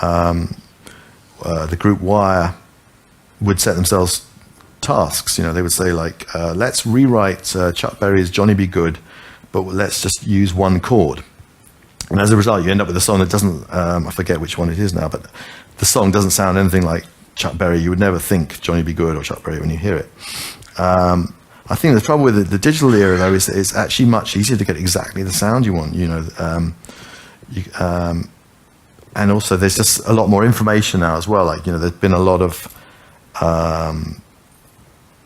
The group Wire would set themselves tasks. You know, they would say, like, let's rewrite Chuck Berry's Johnny B. Good, but let's just use one chord. And as a result, you end up with a song that doesn't, I forget which one it is now, but the song doesn't sound anything like Chuck Berry. You would never think Johnny B. Good or Chuck Berry when you hear it. I think the trouble with the digital era, though, is that it's actually much easier to get exactly the sound you want, you know. And also there's just a lot more information now as well. Like, you know, there's been a lot of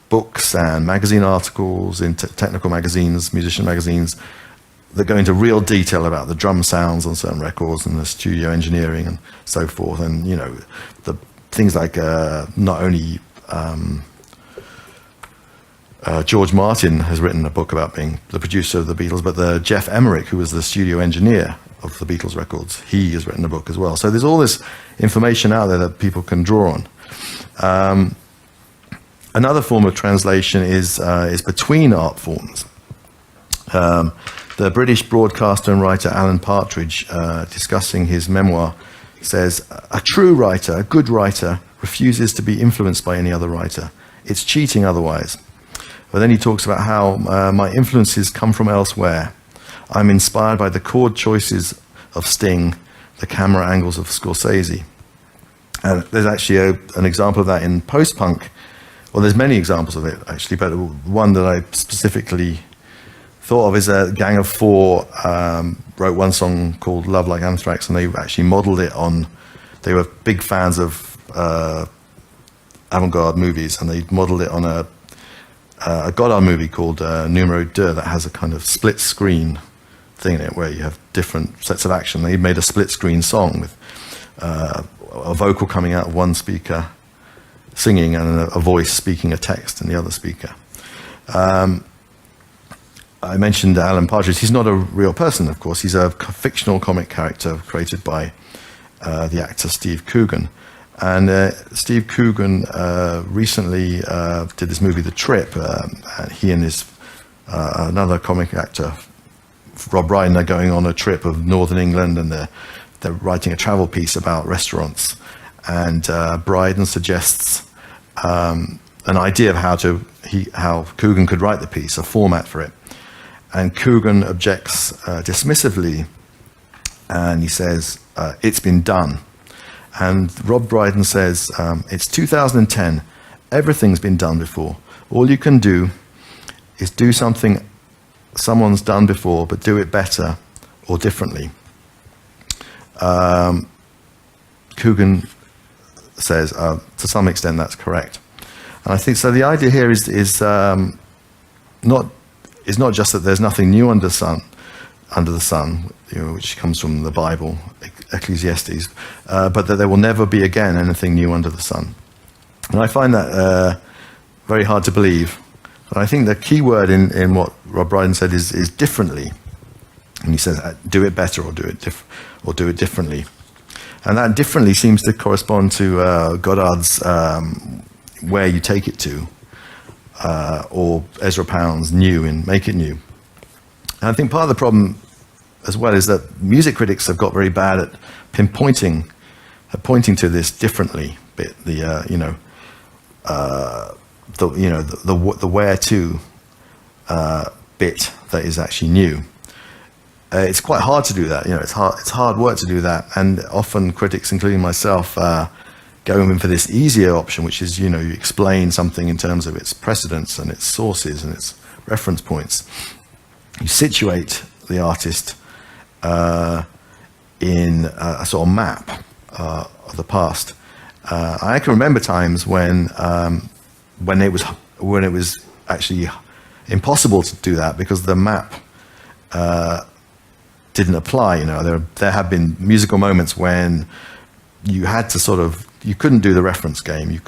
books and magazine articles in technical magazines, musician magazines, that go into real detail about the drum sounds on certain records and the studio engineering and so forth. And, you know, the things like not only George Martin has written a book about being the producer of the Beatles, but Jeff Emmerich, who was the studio engineer of the Beatles records, he has written a book as well. So there's all this information out there that people can draw on. Another form of translation is between art forms. The British broadcaster and writer Alan Partridge, discussing his memoir, says, "A true writer, a good writer, refuses to be influenced by any other writer. It's cheating otherwise." But then he talks about how my influences come from elsewhere. I'm inspired by the chord choices of Sting, the camera angles of Scorsese. And there's actually an example of that in post-punk. Well, there's many examples of it, actually, but one that I specifically thought of is a Gang of Four wrote one song called Love Like Anthrax, and they actually modeled it on, they were big fans of avant-garde movies, and they modeled it on a Godard movie called Numero 2 that has a kind of split screen thing in it where you have different sets of action. They made a split screen song with a vocal coming out of one speaker singing and a voice speaking a text in the other speaker. I mentioned Alan Partridge. He's not a real person, of course. He's a fictional comic character created by the actor Steve Coogan. And Steve Coogan recently did this movie, The Trip. He and his another comic actor, Rob Brydon, are going on a trip of northern England, and they're writing a travel piece about restaurants. And Brydon suggests an idea of how Coogan could write the piece, a format for it. And Coogan objects dismissively, and he says, it's been done. And Rob Brydon says, it's 2010, everything's been done before. All you can do is do something someone's done before, but do it better or differently. Coogan says, to some extent, that's correct. And I think, so the idea here is not just that there's nothing new under the sun, which comes from the Bible, Ecclesiastes, but that there will never be again anything new under the sun. And I find that very hard to believe. But I think the key word in what Rob Brydon said is differently. And he says, do it better or do it differently. And that differently seems to correspond to Goddard's Where You Take It To, or Ezra Pound's New in Make It New. And I think part of the problem as well is that music critics have got very bad at pointing to this differently bit, the where to bit that is actually new. It's quite hard to do that. It's hard work to do that, and often critics, including myself, go in for this easier option, which is you explain something in terms of its precedents and its sources and its reference points. You situate the artist in a sort of map of the past. I can remember times when it was actually impossible to do that because the map didn't apply. There have been musical moments when you had to you couldn't do the reference game. You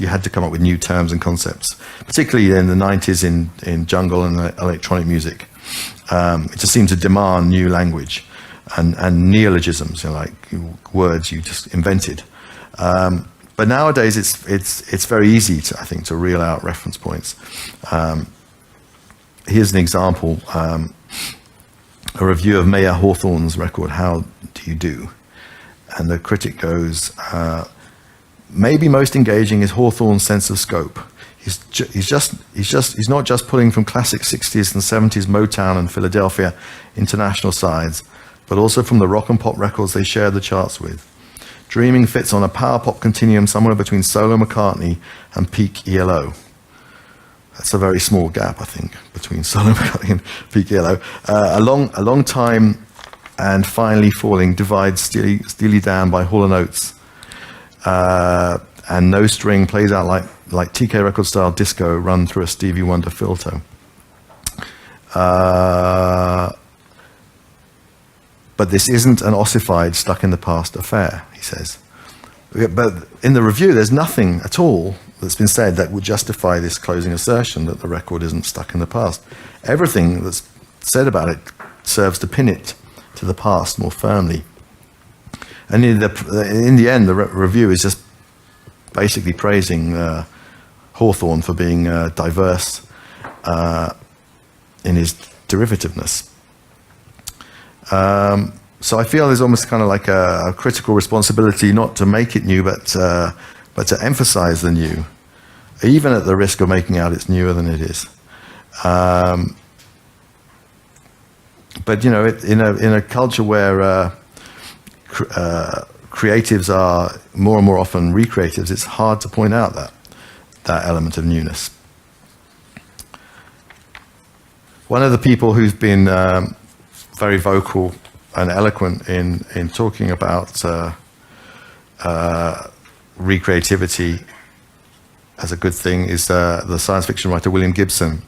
had to come up with new terms and concepts, particularly in the 90s in jungle and electronic music. It just seemed to demand new language and neologisms, like words you just invented. But nowadays it's very easy to reel out reference points. Here's an example. A review of Mayer Hawthorne's record, How Do You Do? And the critic goes, maybe most engaging is Hawthorne's sense of scope. He's not just pulling from classic 60s and 70s Motown and Philadelphia international sides, but also from the rock and pop records they shared the charts with. Dreaming fits on a power pop continuum somewhere between solo McCartney and peak ELO. That's a very small gap, I think, between solo McCartney and peak ELO. A long time and finally falling divides Steely Dan by Hall & Oates. And No String plays out like TK record style disco run through a Stevie Wonder filter. But this isn't an ossified, stuck in the past affair, he says. But in the review, there's nothing at all that's been said that would justify this closing assertion that the record isn't stuck in the past. Everything that's said about it serves to pin it to the past more firmly. And in the end, the review is just basically praising Hawthorne for being diverse in his derivativeness. So I feel there's almost kind of like a critical responsibility not to make it new, but to emphasize the new, even at the risk of making out it's newer than it is. But in a culture where creatives are more and more often recreatives, it's hard to point out that element of newness. One of the people who's been very vocal and eloquent in talking about recreativity as a good thing is the science fiction writer William Gibson,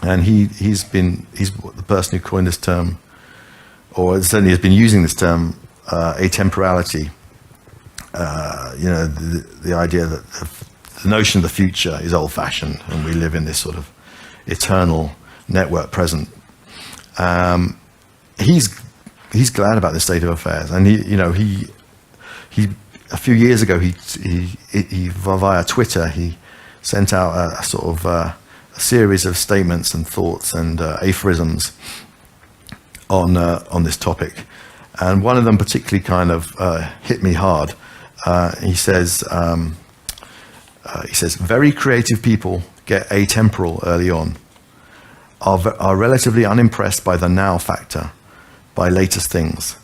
and he's the person who coined this term, or certainly has been using this term, atemporality, the idea that the notion of the future is old-fashioned, and we live in this sort of eternal network present. He's glad about the state of affairs, and he a few years ago he via Twitter he sent out a sort of a series of statements and thoughts and aphorisms on this topic, and one of them particularly kind of hit me hard. He says, very creative people get atemporal early on, are relatively unimpressed by the now factor, by latest things.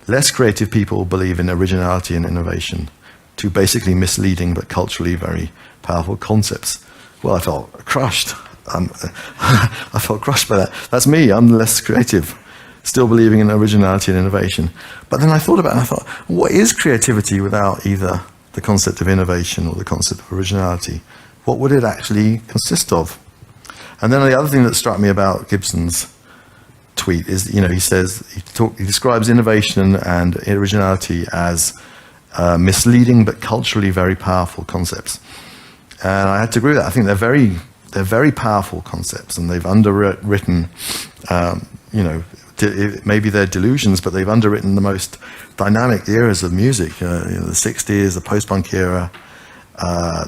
Less creative people believe in originality and innovation, two basically misleading but culturally very powerful concepts. Well, I felt crushed. I felt crushed by that. That's me, I'm less creative, still believing in originality and innovation. But then I thought about it and I thought, what is creativity without either the concept of innovation or the concept of originality? What would it actually consist of? And then the other thing that struck me about Gibson's tweet is, he says, he describes innovation and originality as misleading but culturally very powerful concepts. And I had to agree with that. I think they're very powerful concepts, and they've underwritten, maybe they're delusions, but they've underwritten the most dynamic eras of music, the 60s, the post-punk era,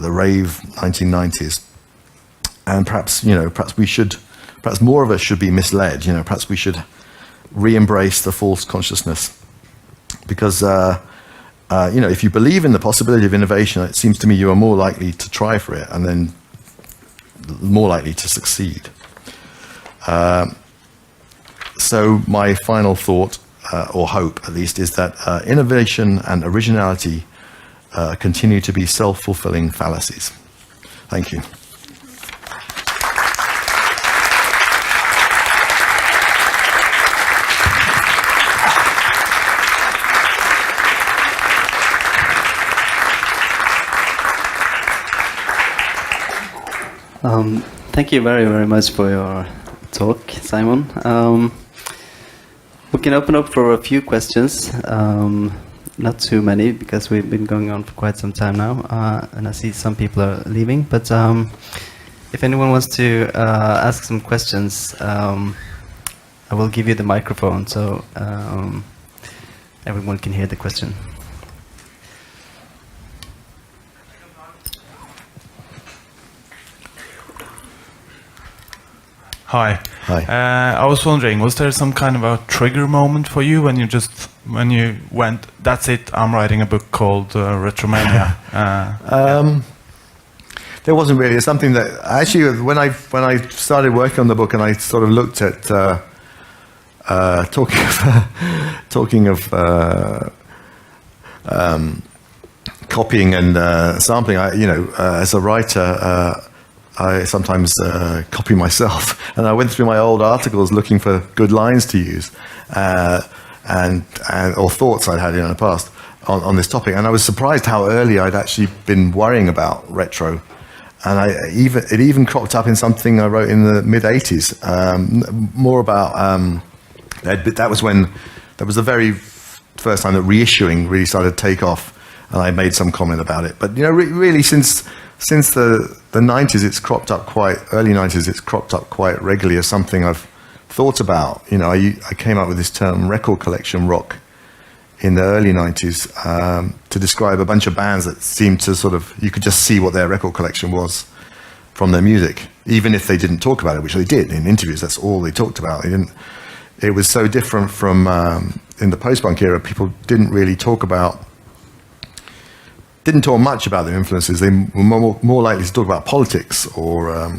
the rave 1990s. And perhaps more of us should be misled. Perhaps we should re-embrace the false consciousness, because if you believe in the possibility of innovation, it seems to me you are more likely to try for it, and then more likely to succeed. So my final thought, or hope at least, is that innovation and originality continue to be self-fulfilling fallacies. Thank you. Thank you very, very much for your talk, Simon. We can open up for a few questions, not too many, because we've been going on for quite some time now, and I see some people are leaving. But if anyone wants to ask some questions, I will give you the microphone so everyone can hear the question. Hi. Hi. I was wondering, was there some kind of a trigger moment for you when you went, that's it, I'm writing a book called Retromania? There wasn't really. It's something that actually, when I started working on the book, and I sort of looked at talking of copying and sampling. As a writer, I sometimes copy myself, and I went through my old articles looking for good lines to use, and or thoughts I'd had in the past on this topic. And I was surprised how early I'd actually been worrying about retro, and it even cropped up in something I wrote in the mid '80s, more about that was the very first time that reissuing really started to take off, and I made some comment about it. But really since the 90s, it's cropped up early 90s, it's cropped up quite regularly as something I've thought about. I came up with this term record collection rock in the early 90s to describe a bunch of bands that seemed to you could just see what their record collection was from their music, even if they didn't talk about it, which they did in interviews. That's all they talked about. It was so different from in the post-punk era. People didn't talk much about their influences. They were more likely to talk about politics, or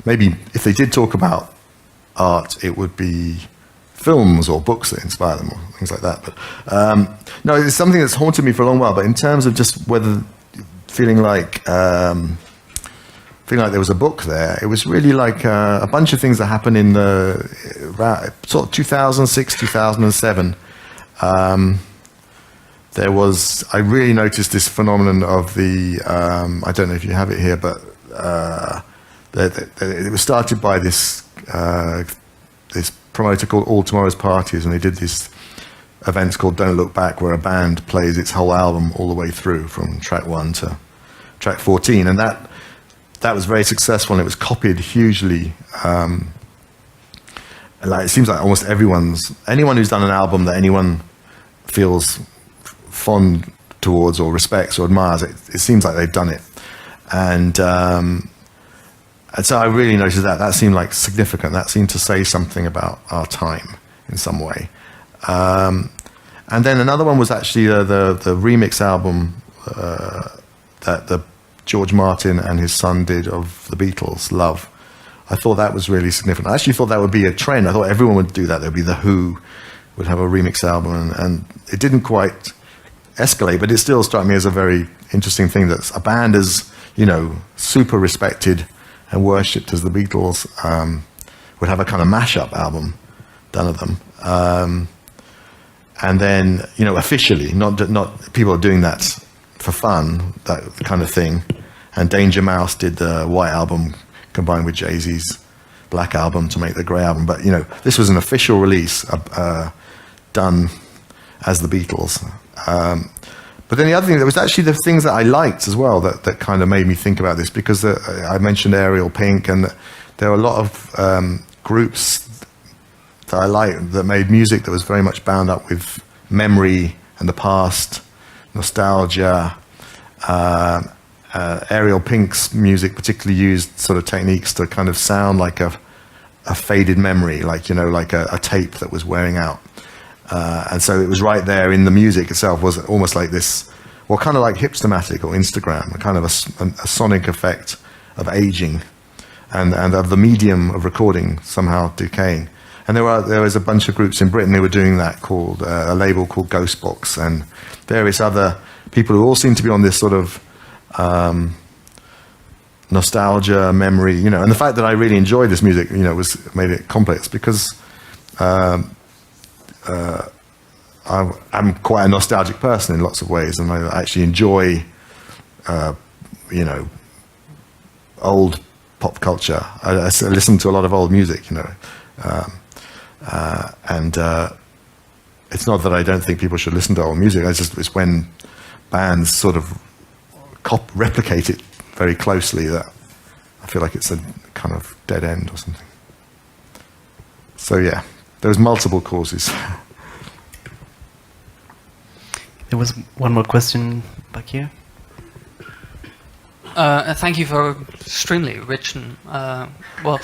maybe if they did talk about art, it would be films or books that inspire them, or things like that. But no, it's something that's haunted me for a long while. But in terms of just feeling like there was a book there, it was really like a bunch of things that happened in the sort of 2006, 2007. I really noticed this phenomenon of I don't know if you have it here, but it was started by this promoter called All Tomorrow's Parties, and they did this events called Don't Look Back, where a band plays its whole album all the way through from track 1 to track 14, and that was very successful, and it was copied hugely. Like, it seems like almost anyone who's done an album that anyone feels fond towards or respects or admires, it seems like they've done it. And so I really noticed that seemed like significant. That seemed to say something about our time in some way. And then another one was actually the remix album that the George Martin and his son did of the Beatles, Love. I thought that was really significant. I actually thought that would be a trend. I thought everyone would do that. There'd be The Who would have a remix album, and it didn't quite escalate, but it still struck me as a very interesting thing that a band as, you know, super respected and worshipped as the Beatles would have a kind of mashup album done of them. And then, you know, officially, not people are doing that for fun, that kind of thing. And Danger Mouse did the White Album combined with Jay-Z's Black Album to make the Grey Album. But, you know, this was an official release done as the Beatles. But then the other thing, there was actually the things that I liked as well that kind of made me think about this, because I mentioned Ariel Pink, and there were a lot of groups that I liked that made music that was very much bound up with memory and the past, nostalgia. Ariel Pink's music particularly used sort of techniques to kind of sound like a faded memory, like, you know, like a tape that was wearing out. And so it was right there in the music itself, was almost like this, well, kind of like Hipstamatic or Instagram, a kind of a sonic effect of aging and of the medium of recording somehow decaying. And there was a bunch of groups in Britain who were doing that, called a label called Ghostbox, and various other people who all seem to be on this sort of nostalgia, memory, you know. And the fact that I really enjoyed this music, you know, made it complex, because I'm quite a nostalgic person in lots of ways, and I actually enjoy, you know, old pop culture. I listen to a lot of old music, you know. And it's not that I don't think people should listen to old music. It's when bands sort of replicate it very closely that I feel like it's a kind of dead end or something. So yeah, there's multiple causes. There was one more question back here. Thank you for extremely rich and well,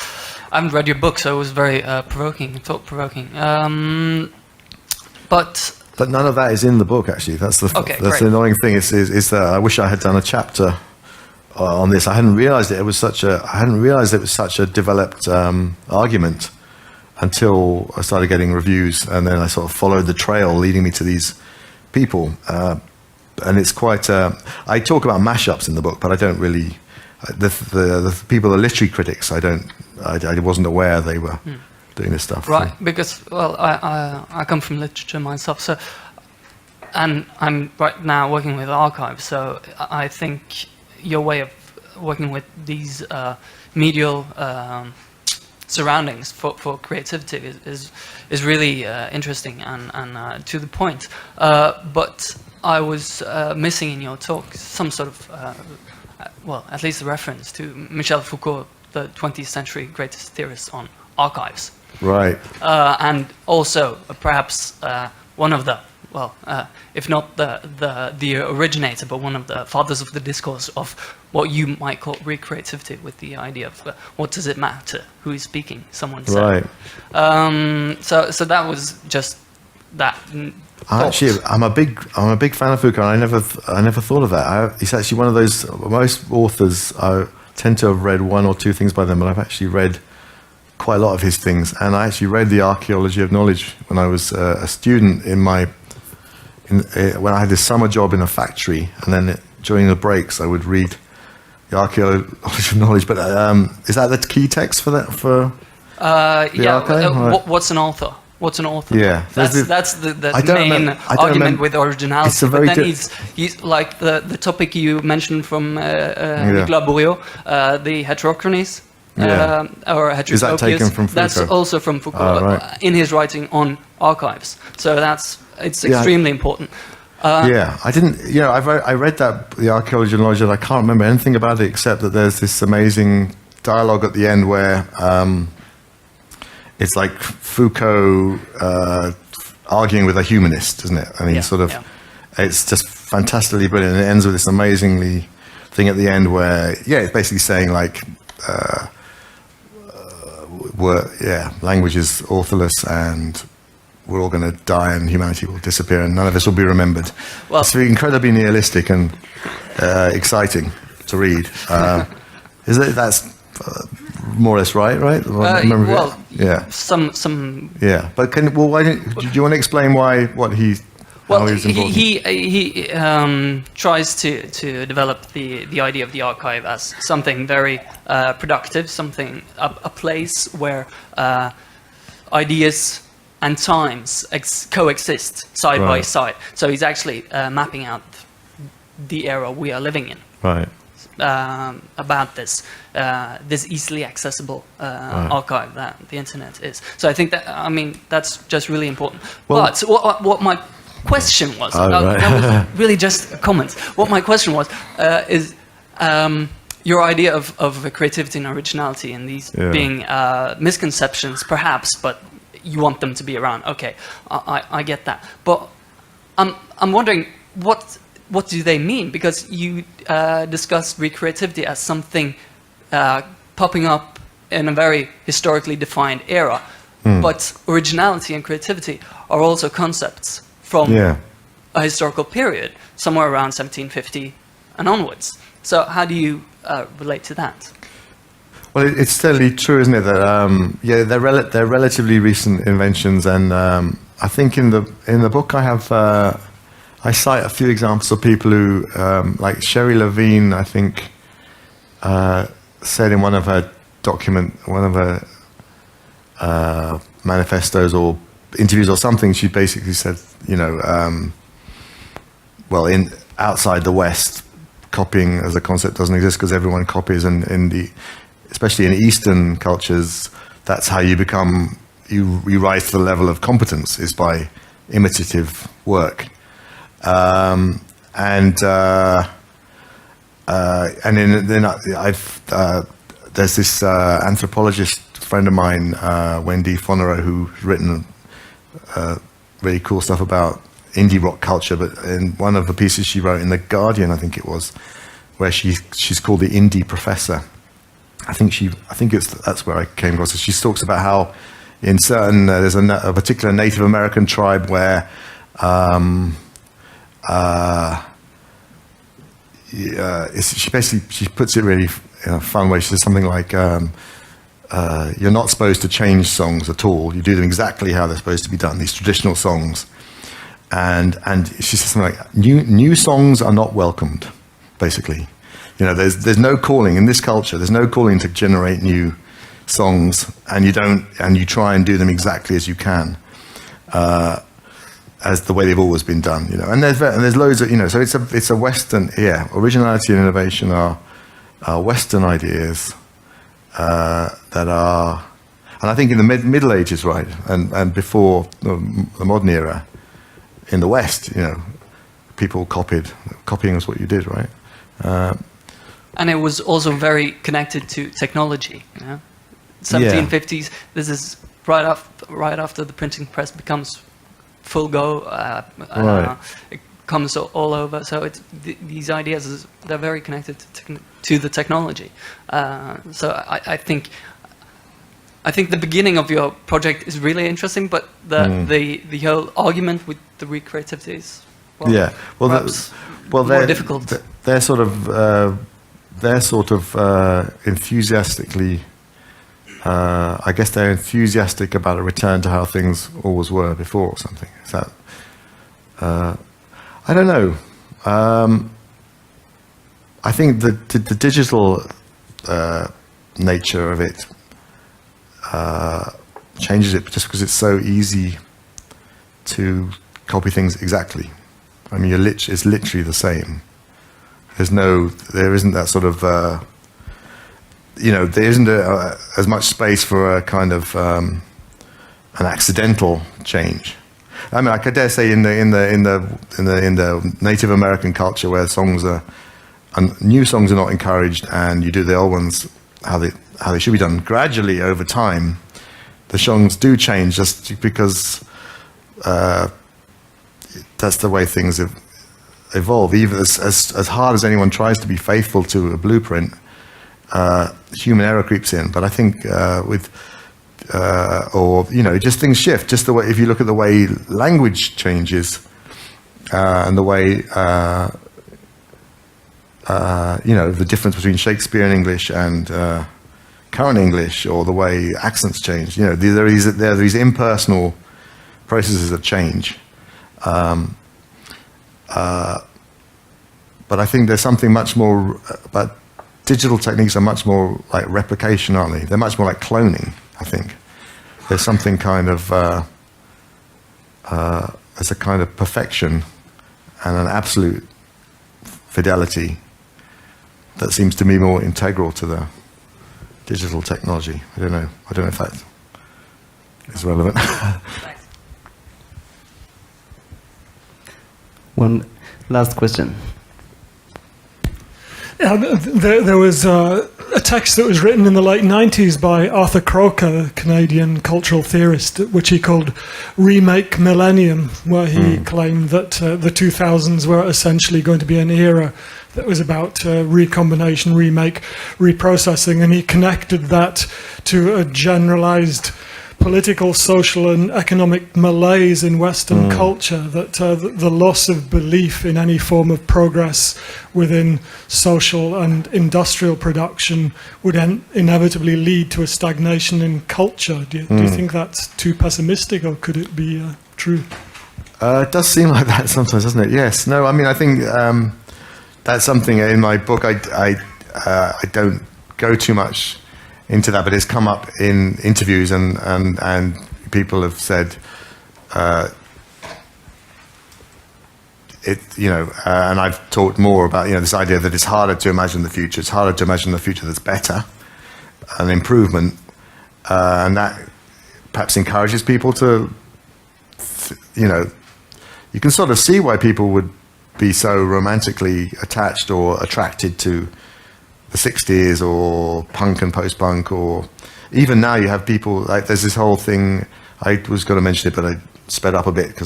I haven't read your book, so it was very provoking, thought-provoking. But none of that is in the book, actually. That's the annoying thing. Is that I wish I had done a chapter on this. I hadn't realised it was such a developed argument until I started getting reviews, and then I sort of followed the trail leading me to these people. And it's quite. I talk about mashups in the book, but I don't really. The people, the literary critics, I wasn't aware they were doing this stuff. Right, so. because, well, I come from literature myself, so, and I'm right now working with archives, so I think your way of working with these medial surroundings for creativity is really interesting and to the point. But I was missing in your talk some sort of, well, at least a reference to Michel Foucault, the 20th century greatest theorist on archives. Right. And also perhaps one of the, well, if not the originator, but one of the fathers of the discourse of what you might call recreativity, with the idea of what does it matter who is speaking, someone said. Right. So that was just that. Actually, I'm a big fan of Foucault. I never thought of that. He's actually one of those. Most authors, I tend to have read one or two things by them, but I've actually read quite a lot of his things. And I actually read the Archaeology of Knowledge when I was a student when I had this summer job in a factory, and then during the breaks I would read the Archaeology of Knowledge. But is that the key text for that? What's an author? What's an author? Yeah, that's the main argument with originality. But then he's like the topic you mentioned from Nicolas Bourriaud, the heterochronies. Or heterotopias. Is that taken from Foucault? That's also from Foucault, right. in his writing on archives. So that's it's extremely important. Yeah, I didn't. You know, I read that the archaeology and logic. I can't remember anything about it except that there's this amazing dialogue at the end where it's like Foucault arguing with a humanist, isn't it? I mean, it's just fantastically brilliant. And it ends with this amazingly thing at the end where, it's basically saying like, language is authorless and we're all going to die and humanity will disappear and none of this will be remembered. Well, it's incredibly nihilistic and exciting to read. That's more or less right? Some. Yeah, but why do you want to explain how he's important? He tries to develop the idea of the archive as something very productive, a place where ideas and times coexist side by side. So he's actually mapping out the era we are living in. Right. About this easily accessible archive that the internet is. So I think that's just really important. But what my question was, that was really just a comment. What my question was is your idea of creativity and originality and these being misconceptions, perhaps, but you want them to be around. Okay, I get that. But I'm wondering what do they mean? Because you discussed recreativity as something popping up in a very historically defined era. But originality and creativity are also concepts from a historical period, somewhere around 1750 and onwards. So how do you relate to that? Well, it's certainly true, isn't it, that they're relatively recent inventions, and I think in the book I have I cite a few examples of people who, like Sherry Levine, I think, said in one of her manifestos or interviews or something, she basically said, outside the West, copying as a concept doesn't exist because everyone copies, and especially in Eastern cultures, that's how you rise to the level of competence, is by imitative work. There's this anthropologist friend of mine, Wendy Fonerow, who's written really cool stuff about indie rock culture. But in one of the pieces she wrote in The Guardian, I think it was, where she's called the indie professor. That's where I came across it. She talks about how in certain there's a particular Native American tribe where she puts it really in a fun way. She says something like, you're not supposed to change songs at all. You do them exactly how they're supposed to be done, these traditional songs. And she says something like, new songs are not welcomed, basically. There's no calling in this culture. There's no calling to generate new songs, and you try and do them exactly as you can. As the way they've always been done, and there's loads of, so it's a Western, originality and innovation are Western ideas that are, and I think in the Middle Ages, right, and before the modern era, in the West, people copying was what you did, right? And it was also very connected to technology. 1750s. This is right after the printing press becomes full go. It comes all over. So these ideas they're very connected to the technology. So I think the beginning of your project is really interesting, but the whole argument with the recreativity is more difficult. They're sort of enthusiastically. I guess they're enthusiastic about a return to how things always were before, or something. Is that? I don't know. I think the digital nature of it changes it, just because it's so easy to copy things exactly. I mean, it's literally the same. There isn't that sort of. There isn't as much space for a kind of an accidental change. I mean, I could dare say in the Native American culture where new songs are not encouraged, and you do the old ones how they should be done. Gradually over time, the songs do change just because that's the way things evolve. Even as hard as anyone tries to be faithful to a blueprint, human error creeps in. But I think just things shift. Just the way, if you look at the way language changes, and the way the difference between Shakespearean English and current English, or the way accents change. There are these impersonal processes of change. But I think there's something much more. But digital techniques are much more like replication, aren't they? They're much more like cloning. I think there's something kind of there's a kind of perfection and an absolute fidelity that seems to me more integral to the digital technology. I don't know if that is relevant. One last question. Yeah, there was a text that was written in the late 90s by Arthur Croker, a Canadian cultural theorist, which he called Remake Millennium, where he claimed that the 2000s were essentially going to be an era that was about recombination, remake, reprocessing, and he connected that to a generalized political, social and economic malaise in Western culture, that the loss of belief in any form of progress within social and industrial production would inevitably lead to a stagnation in culture. Do you think that's too pessimistic, or could it be true? It does seem like that sometimes, doesn't it? Yes. No, I mean, I think that's something in my book. I don't go too much into that, but it's come up in interviews, and people have said and I've talked more about this idea that it's harder to imagine the future. It's harder to imagine the future that's better, an improvement, and that perhaps encourages people to, you can sort of see why people would be so romantically attached or attracted to the 60s or punk and post-punk, or even now you have people like, there's this whole thing, I was going to mention it but I sped up a bit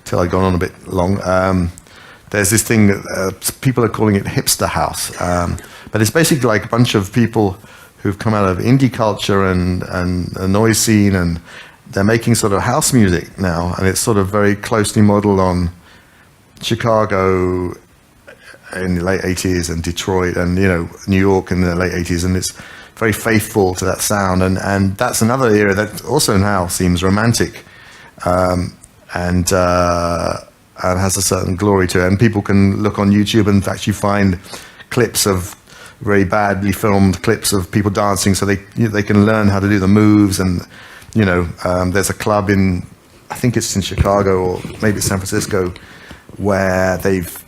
till I'd gone on a bit long. There's this thing that people are calling it hipster house, but it's basically like a bunch of people who've come out of indie culture and a noise scene, and they're making sort of house music now, and it's sort of very closely modeled on Chicago in the late 80s and Detroit and New York in the late 80s, and it's very faithful to that sound, and that's another era that also now seems romantic, and has a certain glory to it, and people can look on YouTube and actually find clips of very badly filmed clips of people dancing, so they can learn how to do the moves, and there's a club in, I think it's in Chicago or maybe San Francisco, where they've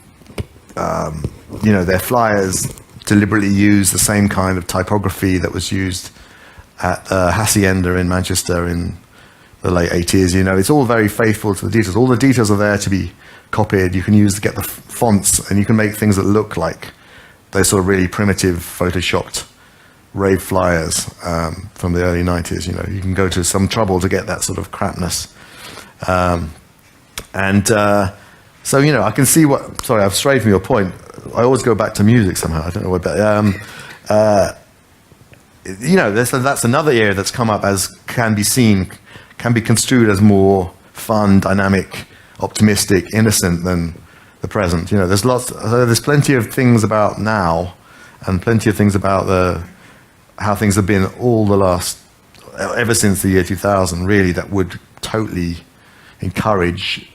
their flyers deliberately use the same kind of typography that was used at Hacienda in Manchester in the late 80s. It's all very faithful to the details. All the details are there to be copied. You can get the fonts, and you can make things that look like those sort of really primitive photoshopped rave flyers from the early 90s. You can go to some trouble to get that sort of crapness. So, I can see sorry, I've strayed from your point. I always go back to music somehow. I don't know what that's another era that's come up as can be construed as more fun, dynamic, optimistic, innocent than the present. There's plenty of things about now, and plenty of things about how things have been ever since the year 2000, really, that would totally encourage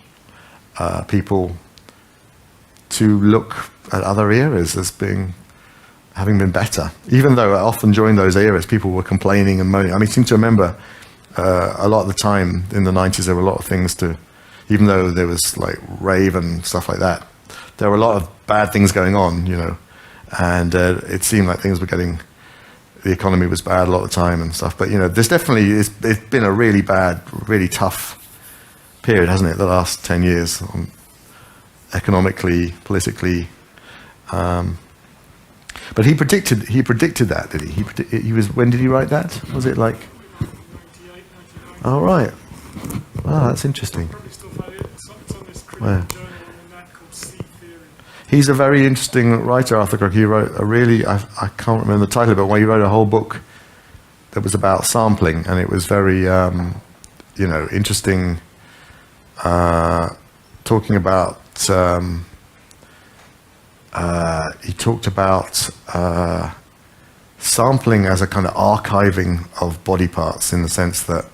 people to look at other eras as having been better, even though often during those eras people were complaining and moaning. I seem to remember a lot of the time in the 90s there were a lot of things even though there was like rave and stuff like that, there were a lot of bad things going on, and it seemed like the economy was bad a lot of the time and stuff. But there's definitely it's been a really bad, really tough period, hasn't it? The last 10 years, economically, politically. But he predicted that, did he? He was. When did he write that? Was it like? 98, 99. Oh right. Wow, that's interesting. Where? He's a very interesting writer, Arthur Croker. He wrote a really, I can't remember the title, but he wrote a whole book that was about sampling, and it was very, interesting. Talking about, he talked about sampling as a kind of archiving of body parts, in the sense that,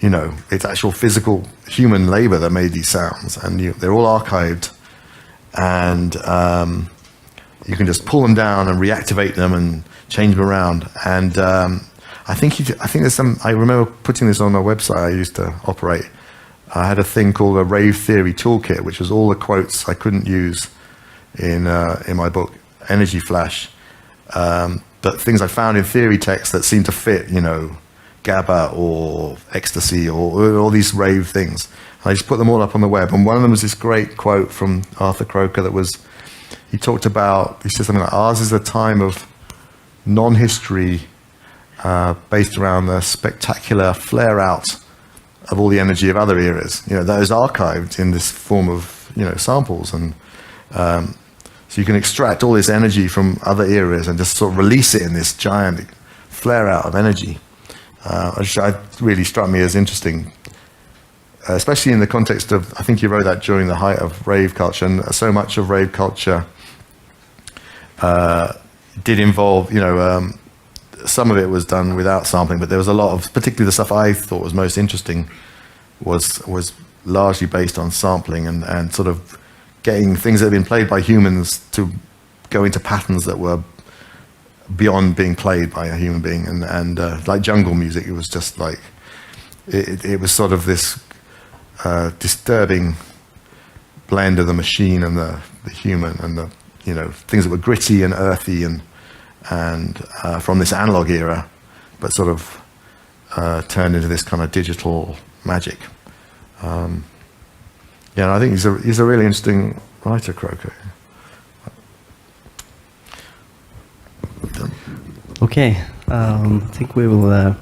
it's actual physical human labor that made these sounds, and they're all archived, and you can just pull them down and reactivate them and change them around. And I think there's some. I remember putting this on a website I used to operate. I had a thing called a rave theory toolkit, which was all the quotes I couldn't use in my book Energy Flash, but things I found in theory texts that seemed to fit, GABA or ecstasy or all these rave things. I just put them all up on the web, and one of them was this great quote from Arthur Croker that was, he said something like, ours is a time of non-history based around the spectacular flare-out of all the energy of other eras. That is archived in this form of, samples, and so you can extract all this energy from other eras and just sort of release it in this giant flare-out of energy, which really struck me as interesting. Especially in the context of, I think you wrote that during the height of rave culture, and so much of rave culture did involve, some of it was done without sampling, but there was a lot of, particularly the stuff I thought was most interesting, was largely based on sampling and sort of getting things that had been played by humans to go into patterns that were beyond being played by a human being, and like jungle music, it was just like, it was sort of this disturbing blend of the machine and the human, and the things that were gritty and earthy and from this analog era, but sort of turned into this kind of digital magic. And I think he's a really interesting writer, Croker. Okay, I think we will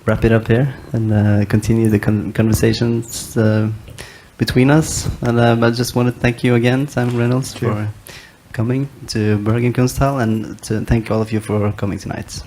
wrap it up here and continue the conversations between us. And I just want to thank you again, Simon Reynolds, for coming to Bergen Kunsthal, and to thank all of you for coming tonight.